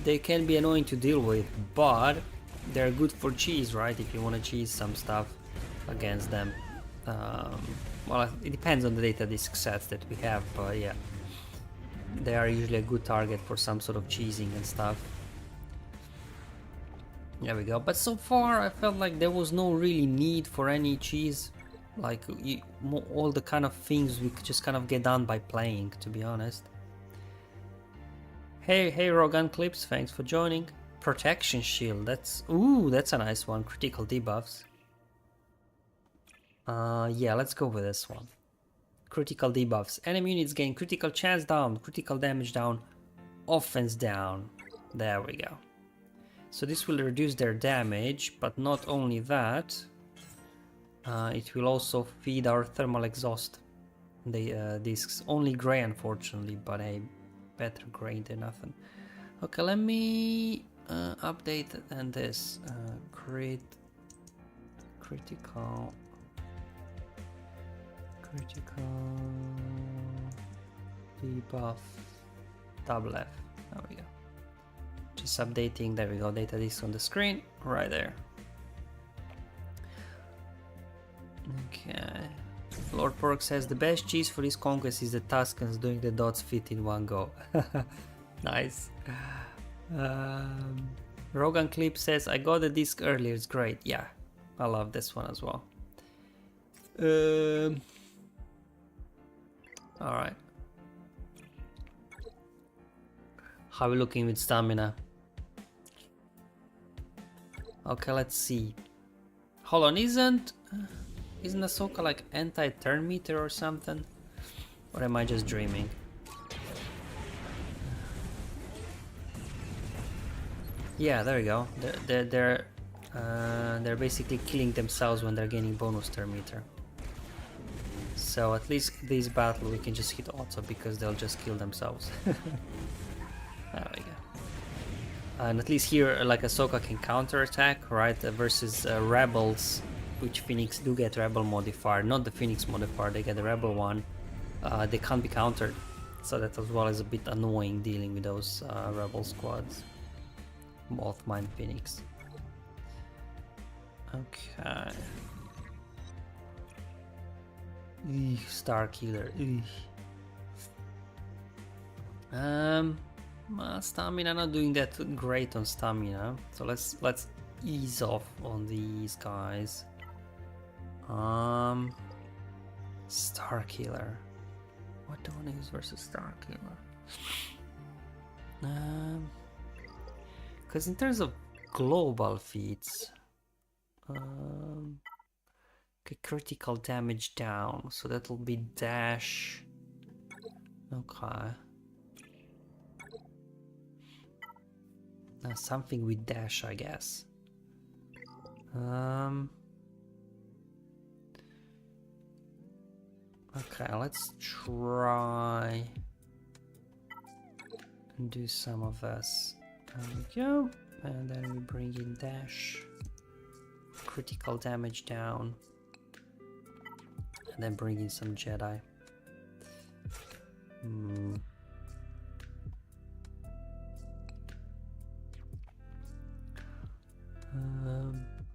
They can be annoying to deal with, but they're good for cheese, right? If you want to cheese some stuff against them. Well, it depends on the data disk sets that we have, but yeah. They are usually a good target for some sort of cheesing and stuff. There we go. But so far I felt like there was no really need for any cheese. Like all the kind of things we could just kind of get done by playing, to be honest. Hey Rogan Clips, thanks for joining. Protection shield, that's a nice one. Critical debuffs. Yeah, let's go with this one. Critical debuffs. Enemy units gain critical chance down, critical damage down, offense down. There we go. So this will reduce their damage, but not only that, it will also feed our thermal exhaust. The discs. Only gray, unfortunately, but a better gray than nothing. Okay, let me update and this critical debuff double F. There we go. Just updating. There we go. Data disc on the screen right there. Okay. Lord Pork says the best cheese for this conquest is the Tuscans doing the dots fit in one go. Nice. Rogan Clip says I got the disc earlier. It's great. Yeah, I love this one as well. All right. How are we looking with stamina? Okay, let's see. Hold on, isn't Ahsoka like anti-turn meter or something? Or am I just dreaming? Yeah, there we go. They're basically killing themselves when they're gaining bonus turn meter. So at least this battle we can just hit auto because they'll just kill themselves. There we go. And at least here, like Ahsoka can counterattack, right? Versus rebels, which Phoenix do get rebel modifier, not the Phoenix modifier. They get the rebel one. They can't be countered, so that as well is a bit annoying dealing with those rebel squads. Both mine Phoenix. Okay. Star Killer. Stamina, not doing that great on stamina, so let's ease off on these guys. Star Killer. What do I want to use versus Star Killer? Because in terms of global feats, okay, critical damage down, so that'll be dash. Okay. Something with dash, I guess. Okay, let's try and do some of this. There we go. And then we bring in dash. Critical damage down. And then bring in some Jedi.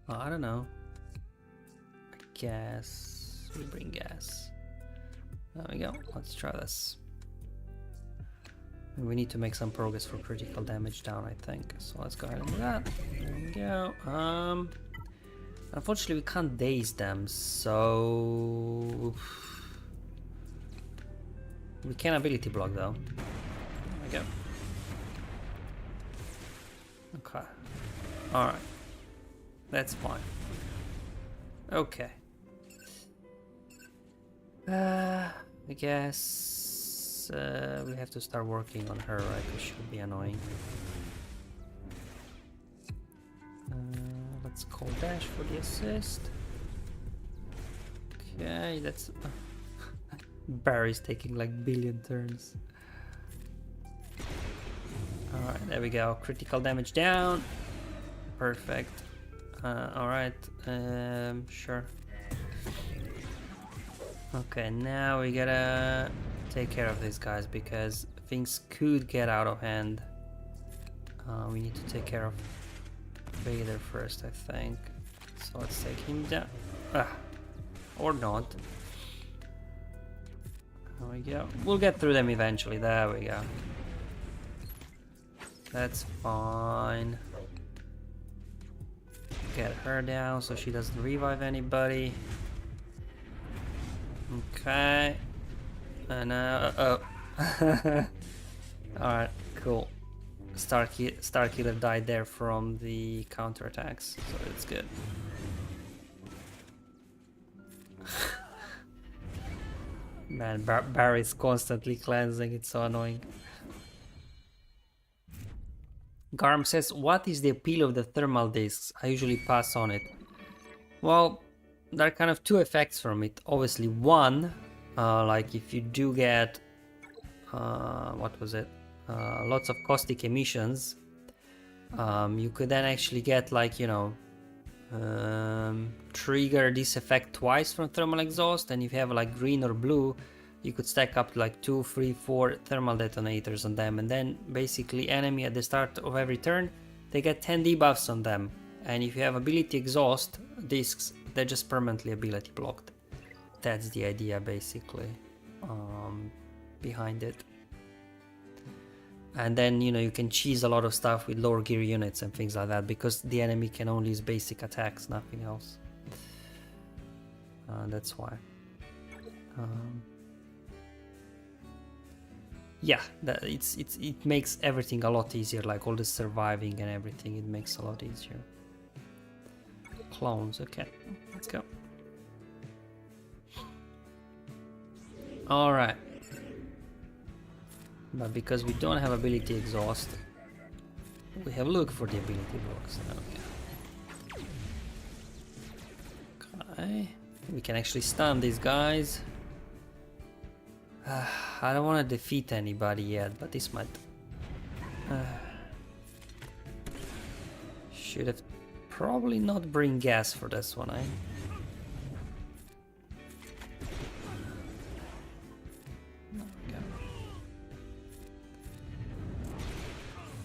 I don't know. I guess we bring gas. There we go. Let's try this. And we need to make some progress for critical damage down, I think. So let's go ahead and do that. There we go. Unfortunately, we can't daze them, so we can ability block though. There we go. Okay. All right. That's fine. Okay. I guess we have to start working on her, right? Which should be annoying. Let's call dash for the assist. Okay, that's Barry's taking like billion turns. Alright, there we go. Critical damage down. Perfect. Alright, sure. Okay, now we gotta take care of these guys because things could get out of hand. We need to take care of Vader first, I think. So let's take him down. Or not. There we go. We'll get through them eventually. There we go. That's fine. Get her down so she doesn't revive anybody. Okay. And oh. Alright, cool. Starkiller died there from the counterattacks, so it's good. Man, Barry's constantly cleansing, it's so annoying. Garm says, what is the appeal of the thermal discs? I usually pass on it. Well, there are kind of two effects from it. Obviously, one, like if you do get, what was it? Lots of caustic emissions, you could then actually get, like, you know, trigger this effect twice from thermal exhaust, and if you have like green or blue, you could stack up like 2, 3, 4 thermal detonators on them, and then basically enemy at the start of every turn, they get 10 debuffs on them, and if you have ability exhaust discs, they're just permanently ability blocked. That's the idea basically behind it. And then, you know, you can cheese a lot of stuff with lower gear units and things like that, because the enemy can only use basic attacks, nothing else. That's why. Yeah, it makes everything a lot easier, like all the surviving and everything, it makes a lot easier. Clones, okay, let's go. Alright. But because we don't have ability exhaust, we have looked for the ability blocks. Okay. We can actually stun these guys. I don't want to defeat anybody yet, but this might... should have probably not bring gas for this one, eh?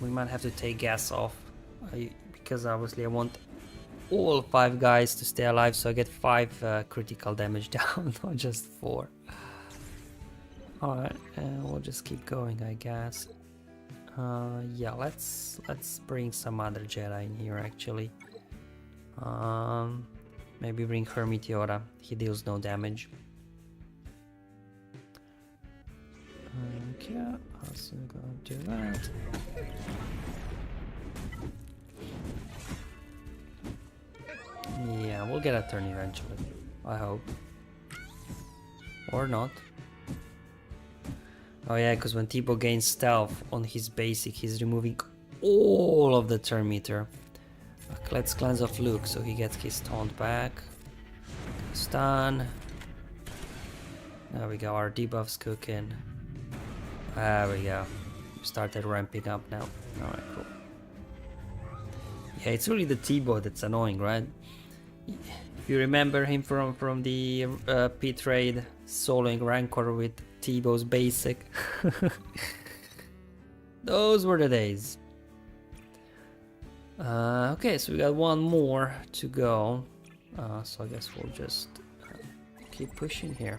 We might have to take gas off, because obviously I want all 5 guys to stay alive, so I get 5 critical damage down, not just 4. Alright, we'll just keep going, I guess. Yeah, let's bring some other Jedi in here actually. Maybe bring Hermitiora, he deals no damage. Okay, also gonna do that. Yeah, we'll get a turn eventually, I hope. Or not. Oh yeah, because when Teebo gains stealth on his basic, he's removing all of the turn meter. Let's cleanse off Luke so he gets his taunt back. Stun. There we go, our debuffs cooking. There we go. Started ramping up now. Alright, cool. Yeah, it's really the Teebo that's annoying, right? If you remember him from the pit raid, soloing Rancor with Teebo's basic. Those were the days. Okay, so we got one more to go. So I guess we'll just keep pushing here.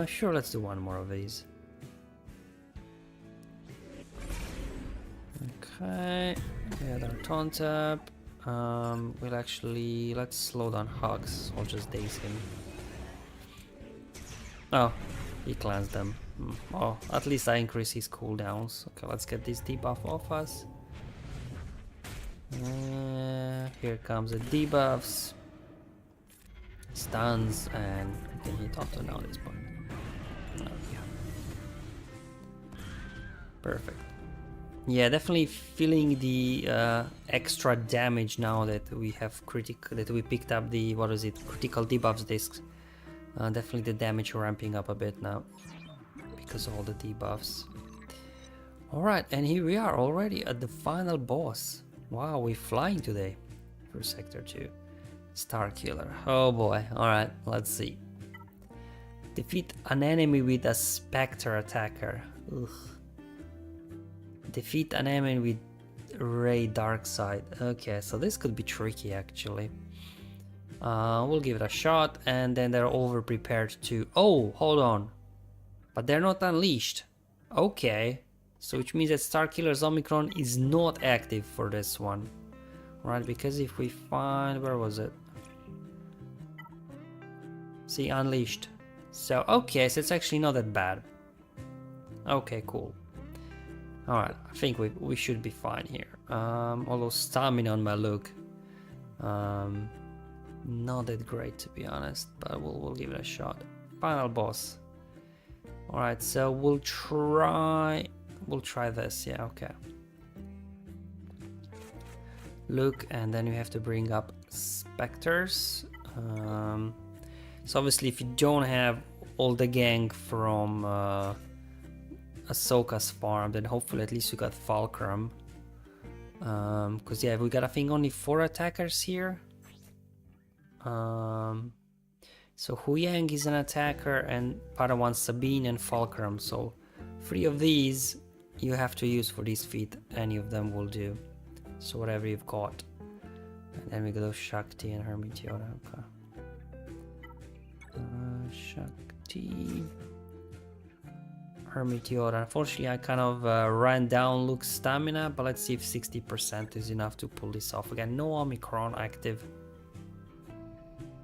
Sure, let's do one more of these. Okay, yeah, our taunt up. We'll actually, let's slow down Hugs. I'll just daze him. Oh, he cleansed them. Oh, at least I increase his cooldowns. Okay, let's get this debuff off us. Here comes the debuffs. Stuns, and I can hit auto now at this point. Okay. Perfect. Yeah, definitely feeling the extra damage now that we have that we picked up the, what is it, critical debuffs discs. Definitely the damage ramping up a bit now because of all the debuffs. Alright, and here we are already at the final boss. Wow, we're flying today for Sector 2. Starkiller. Oh boy, alright, let's see. Defeat an enemy with a Spectre attacker. Ugh. Defeat an enemy with Ray Dark Side. Okay, so this could be tricky actually. We'll give it a shot, and then they're over prepared to... Oh, hold on. But they're not unleashed. Okay. So which means that Starkiller's Omicron is not active for this one. right? Because if we find, where was it? See, unleashed. So, okay, so it's actually not that bad. Okay, cool. Alright, I think we should be fine here. Although stamina on my look. Not that great to be honest, but we'll give it a shot. Final boss. Alright, so we'll try this, yeah, okay. Look, and then you have to bring up Spectres. So obviously if you don't have all the gang from Ahsoka's farm, then hopefully at least you got Fulcrum. Because yeah, we got I think only 4 attackers here. So Huyang is an attacker and Padawan Sabine and Fulcrum. So 3 of these you have to use for this feat. Any of them will do. So whatever you've got. And then we go Shakti and Hermit Yoda. Okay. Shakti, Hermit Yoda. Unfortunately, I kind of ran down Luke's stamina, but let's see if 60% is enough to pull this off. Again, no Omicron active.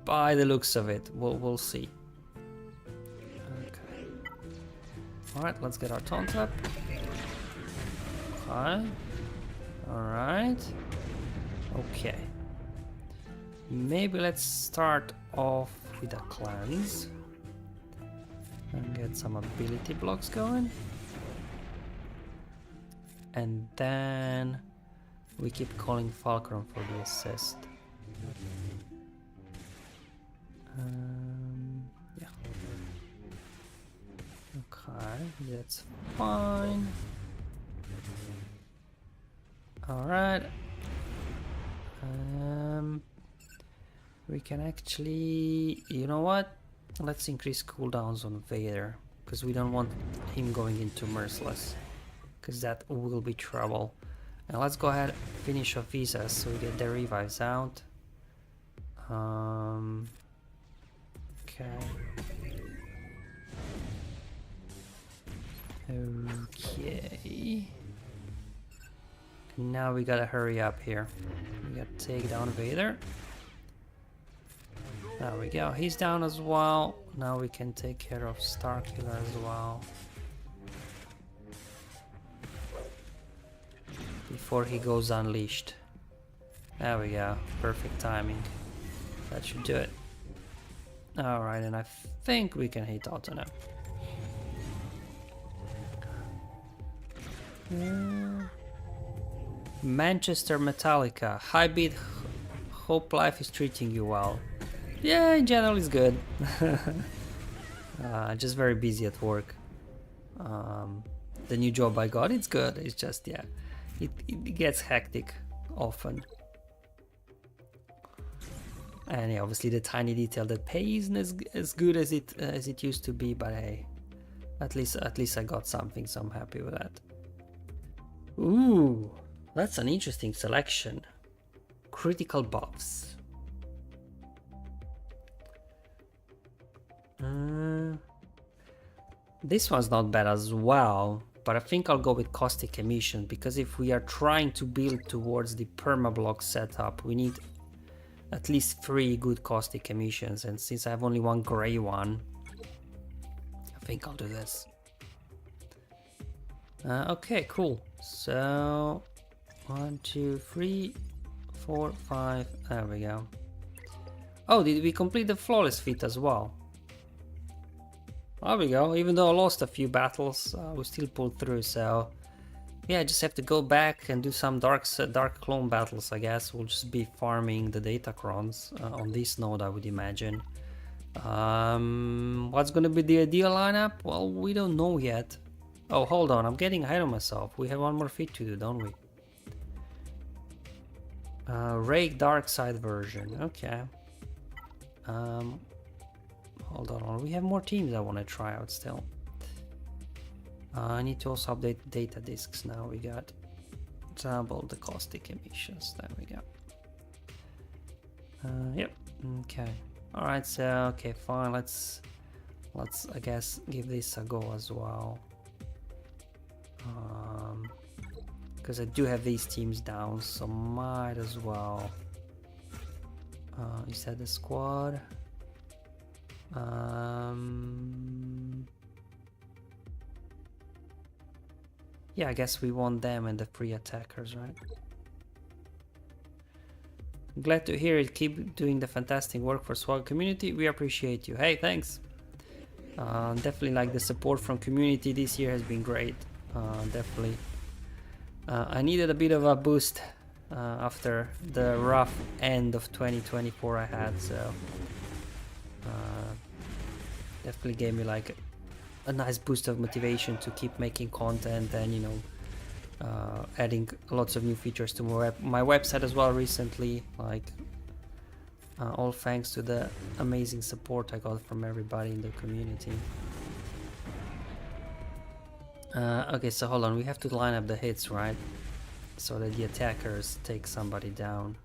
By the looks of it, we'll see. Okay. All right, let's get our taunt up. Okay. All right. Okay. Maybe let's start off with a cleanse and get some ability blocks going, and then we keep calling Fulcrum for the assist. Yeah. Okay, that's fine. All right. We can actually, you know what? Let's increase cooldowns on Vader, because we don't want him going into Merciless, because that will be trouble. And let's go ahead and finish off visas so we get the revives out. Okay. Okay. Now we gotta hurry up here. We gotta take down Vader. There we go, he's down as well. Now we can take care of Starkiller as well. Before he goes unleashed. There we go, perfect timing. That should do it. Alright, and I think we can hit auto now. Manchester Metallica. High beat, hope life is treating you well. Yeah, in general it's good. Just very busy at work. The new job I got, it's good. It's just, yeah, it gets hectic often. And yeah, obviously the tiny detail that pay isn't as good as it used to be, but hey, at least I got something, so I'm happy with that. Ooh, that's an interesting selection. Critical buffs. This one's not bad as well, but I think I'll go with caustic emission, because if we are trying to build towards the permablock setup, we need at least 3 good caustic emissions, and since I have only 1 gray one, I think I'll do this. Okay, cool. So 1, 2, 3, 4, 5. There we go. Oh, did we complete the flawless feat as well? There we go. Even though I lost a few battles, we still pulled through. So yeah, I just have to go back and do some dark clone battles, I guess. We'll just be farming the datacrons on this node, I would imagine. What's gonna be the ideal lineup? Well, we don't know yet. Oh, hold on, I'm getting ahead of myself. We have 1 more feat to do, don't we? Rake dark side version, okay. Hold on, we have more teams I want to try out still. I need to also update data disks now. We got double the caustic emissions. There we go. Yep. Okay. All right. So okay, fine. Let's I guess give this a go as well. because I do have these teams down, so might as well. Is that the squad? Yeah, I guess we want them and the free attackers, right? Glad to hear it. Keep doing the fantastic work for SWGOH community. We appreciate you. Hey, thanks. Definitely like the support from community this year has been great. Definitely. I needed a bit of a boost after the rough end of 2024 I had, so definitely gave me like a nice boost of motivation to keep making content and, you know, adding lots of new features to my website as well recently, like all thanks to the amazing support I got from everybody in the community. Okay, so hold on, we have to line up the hits, right? So that the attackers take somebody down.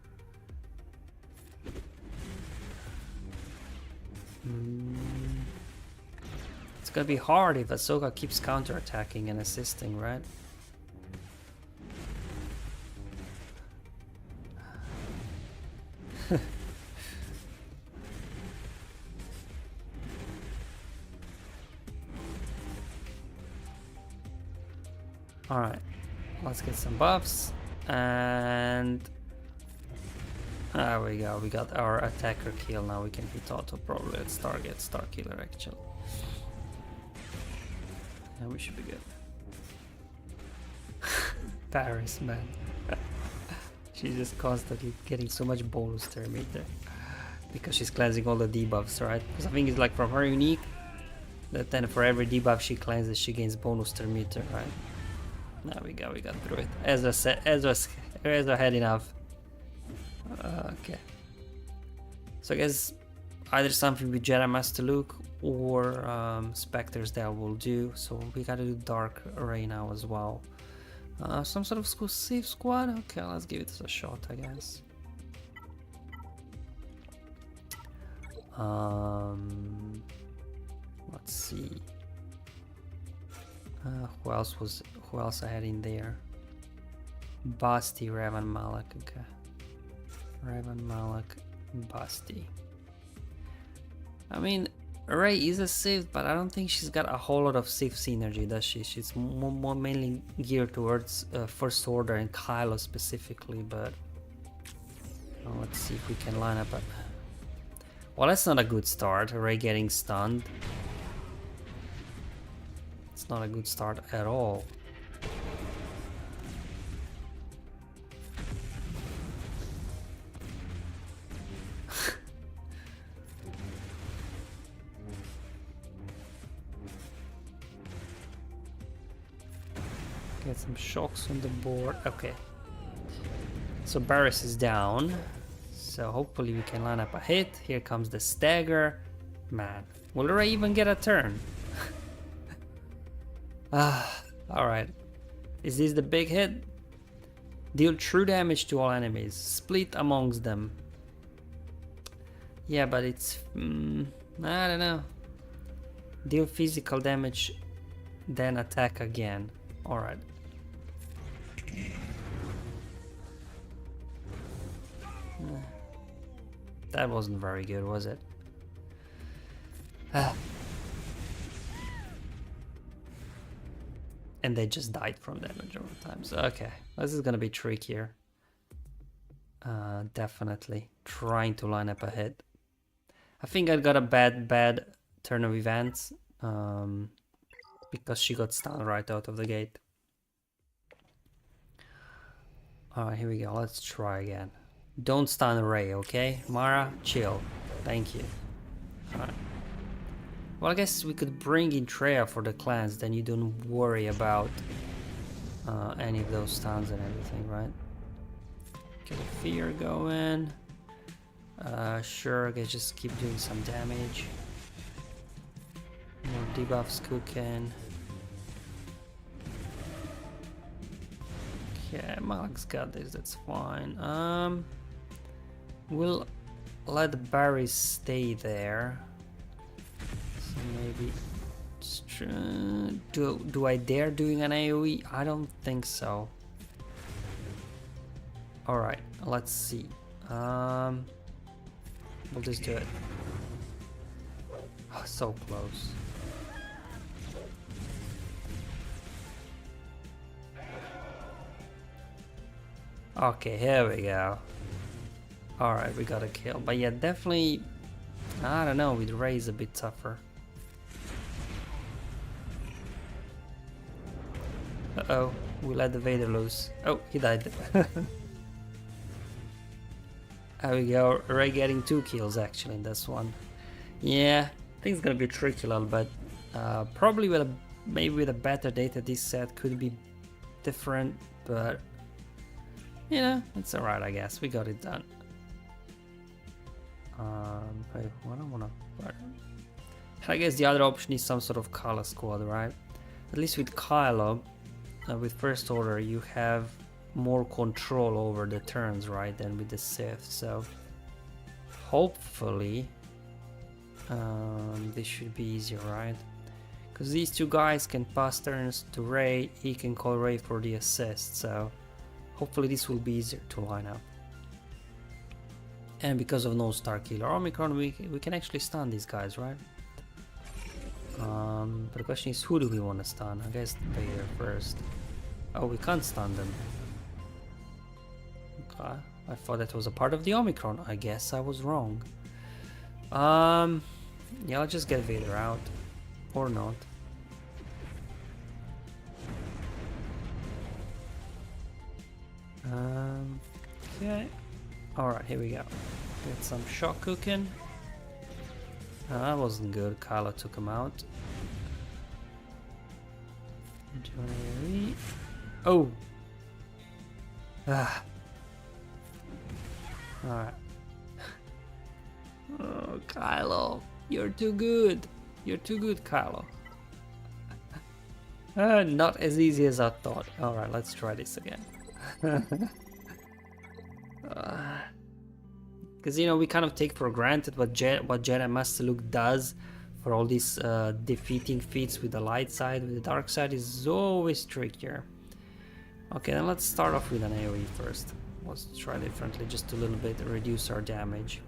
It's gonna be hard if Ahsoka keeps counter-attacking and assisting, right? Alright, let's get some buffs, and there we go, we got our attacker kill. Now we can hit auto, probably let's target Star Killer actually. And we should be good. Paris, man. She's just constantly getting so much bonus to her meter because she's cleansing all the debuffs, right? Because I think it's like from her unique that then for every debuff she cleanses she gains bonus to her meter, right? There we go, we got through it. Ezra said, Ezra had enough. Okay. So I guess either something with Jedi Master Luke or Spectres that will do. So we gotta do Dark Array now as well. Some sort of safe squad? Okay, let's give it a shot, I guess. Let's see. Who else I had in there? Basti, Reva, Malak. Okay. Reva, Malak, Basti. I mean, Rey is a Sith, but I don't think she's got a whole lot of Sith synergy, does she? She's more mainly geared towards First Order and Kylo specifically, but let's see if we can line up. Well, that's not a good start. Rey getting stunned. It's not a good start at all. Get some shocks on the board. Okay. So Barris is down. So hopefully we can line up a hit. Here comes the stagger. Man, will Rey even get a turn? Alright. Is this the big hit? Deal true damage to all enemies. Split amongst them. Yeah, but it's... I don't know. Deal physical damage, then attack again. Alright. That wasn't very good, was it? And they just died from damage over time. So, okay, this is gonna be trickier. Definitely trying to line up a hit. I think I got a bad turn of events because she got stunned right out of the gate. Alright, here we go. Let's try again. Don't stun Rey, okay? Mara, chill. Thank you. Alright. Well, I guess we could bring in Cere for the clans, then you don't worry about any of those stuns and everything, right? Get a fear going. Sure, I guess just keep doing some damage. More debuffs cooking. Yeah, Malak's got this, that's fine. We'll let Barry stay there. So maybe do I dare doing an AoE? I don't think so. Alright, let's see. We'll just do it. Oh, so close. Okay, here we go. Alright, we got a kill. But yeah, definitely, I don't know, with Rey's a bit tougher. Uh-oh, we let the Vader loose. Oh, he died. There we go, Rey getting 2 kills actually in this one. Yeah, I think it's gonna be tricky a little bit. Probably with maybe with a better data this set could be different, but you know, it's alright I guess, we got it done. What I wanna... I guess the other option is some sort of color squad, right? At least with Kylo, with First Order, you have more control over the turns, right, than with the Sith, so hopefully this should be easier, right? Because these two guys can pass turns to Rey, he can call Rey for the assist, so hopefully this will be easier to line up. And because of no Star Killer Omicron, we can actually stun these guys, right? But the question is, who do we want to stun? I guess Vader first. Oh, we can't stun them. Okay, I thought that was a part of the Omicron. I guess I was wrong. Yeah, I'll just get Vader out. Or not. Okay. Alright, here we go. Get some shock cooking. That wasn't good. Kylo took him out. Oh! Ah. Alright. Oh, Kylo. You're too good. You're too good, Kylo. Not as easy as I thought. Alright, let's try this again. Because you know, we kind of take for granted what Jedi Master Luke does for all these defeating feats with the light side. With the dark side is always trickier. Okay, then let's start off with an AoE first. Let's try differently, just a little bit, reduce our damage,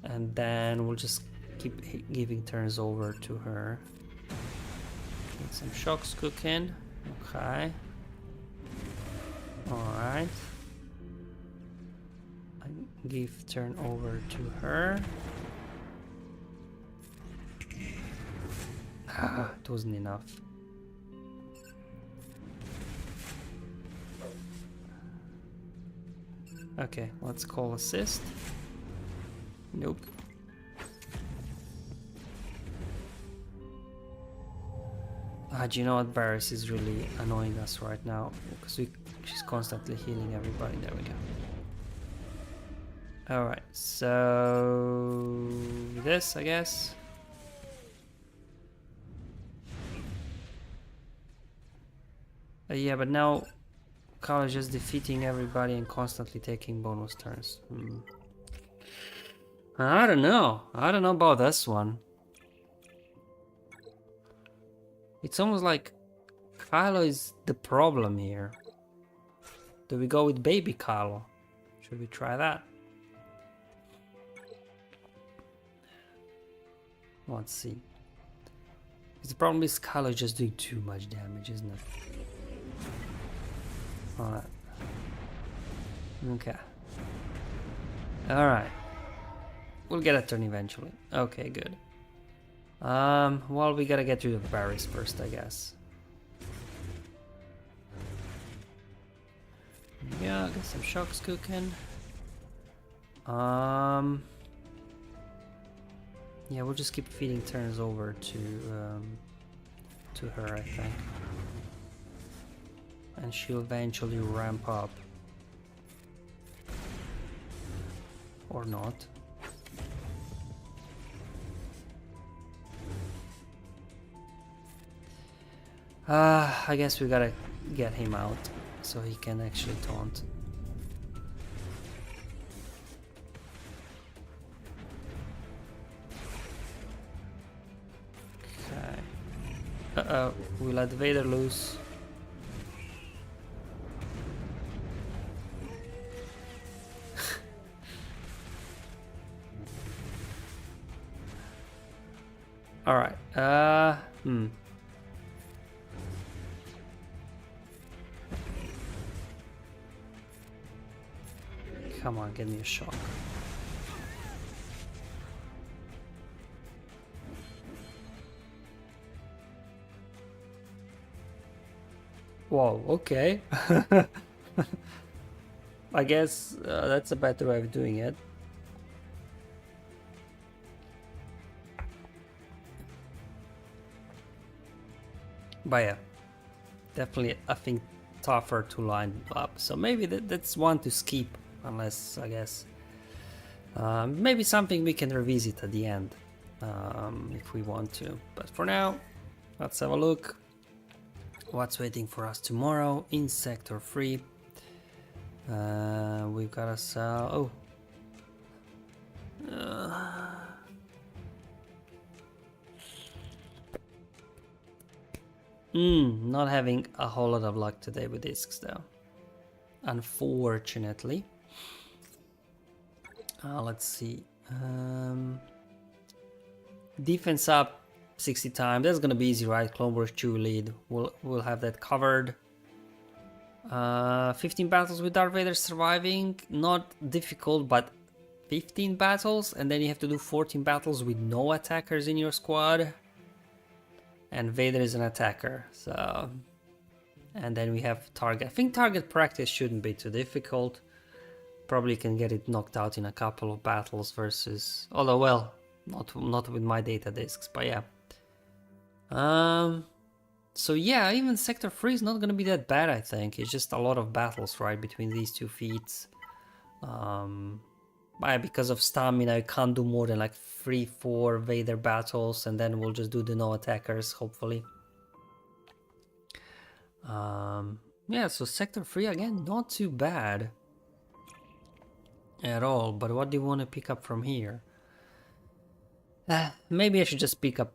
and then we'll just keep giving turns over to her. Get some shocks cooking. Okay. Alright. Give turn over to her. Ah, it wasn't enough. Okay, let's call assist. Nope. Do you know what? Varys is really annoying us right now because she's constantly healing everybody. There we go. Alright, so this, I guess. Yeah, but now Kylo is just defeating everybody and constantly taking bonus turns. I don't know. I don't know about this one. It's almost like Kylo is the problem here. Do we go with baby Kylo? Should we try that? Let's see. The problem is Kylo just doing too much damage, isn't it? Alright. Okay. Alright. We'll get a turn eventually. Okay, good. Well, we gotta get rid of Varys first, I guess. Yeah, get some shocks cooking. Yeah, we'll just keep feeding turns over to her, I think. And she'll eventually ramp up. Or not. I guess we gotta get him out so he can actually taunt. Okay. Uh-oh, we let Vader loose. Hmm. Come on, give me a shock. Whoa, okay. I guess that's a better way of doing it. But yeah, definitely I think tougher to line up. So maybe that's one to skip, unless I guess maybe something we can revisit at the end if we want to. But for now, let's have a look. What's waiting for us tomorrow in Sector 3? We've got to sell. Not having a whole lot of luck today with discs though, unfortunately. Let's see. Defense up 60 times. That's gonna be easy, right? Clone Wars 2 lead. We'll have that covered. 15 battles with Darth Vader surviving. Not difficult, but 15 battles, and then you have to do 14 battles with no attackers in your squad. And Vader is an attacker, so... And then we have target. I think target practice shouldn't be too difficult. Probably can get it knocked out in a couple of battles versus... Although, well, not with my data discs, but yeah. So yeah, even Sector 3 is not gonna be that bad, I think. It's just a lot of battles, right, between these two feats. Because of stamina, you can't do more than like 3-4 Vader battles, and then we'll just do the no attackers, hopefully. Yeah, so Sector 3 again, not too bad at all. But what do you want to pick up from here? Maybe I should just pick up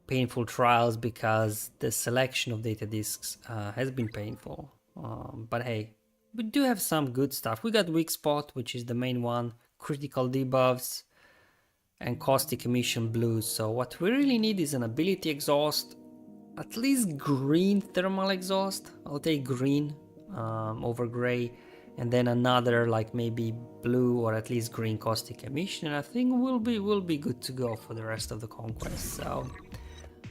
Painful Trials, because the selection of data discs has been painful. But hey, we do have some good stuff. We got Weak Spot, which is the main one, critical debuffs, and caustic emission blues. So what we really need is an ability exhaust, at least green thermal exhaust. I'll take green over gray, and then another like maybe blue or at least green caustic emission. I think we'll be good to go for the rest of the Conquest. So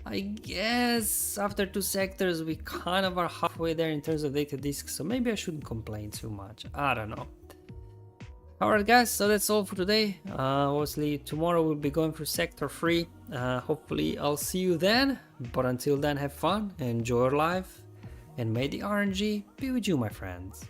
I guess after 2 sectors we kind of are halfway there in terms of data discs, so maybe I shouldn't complain too much. I don't know. Alright guys, so that's all for today. Obviously tomorrow we'll be going through Sector 3. Hopefully I'll see you then, but until then, have fun, enjoy your life, and may the RNG be with you, my friends.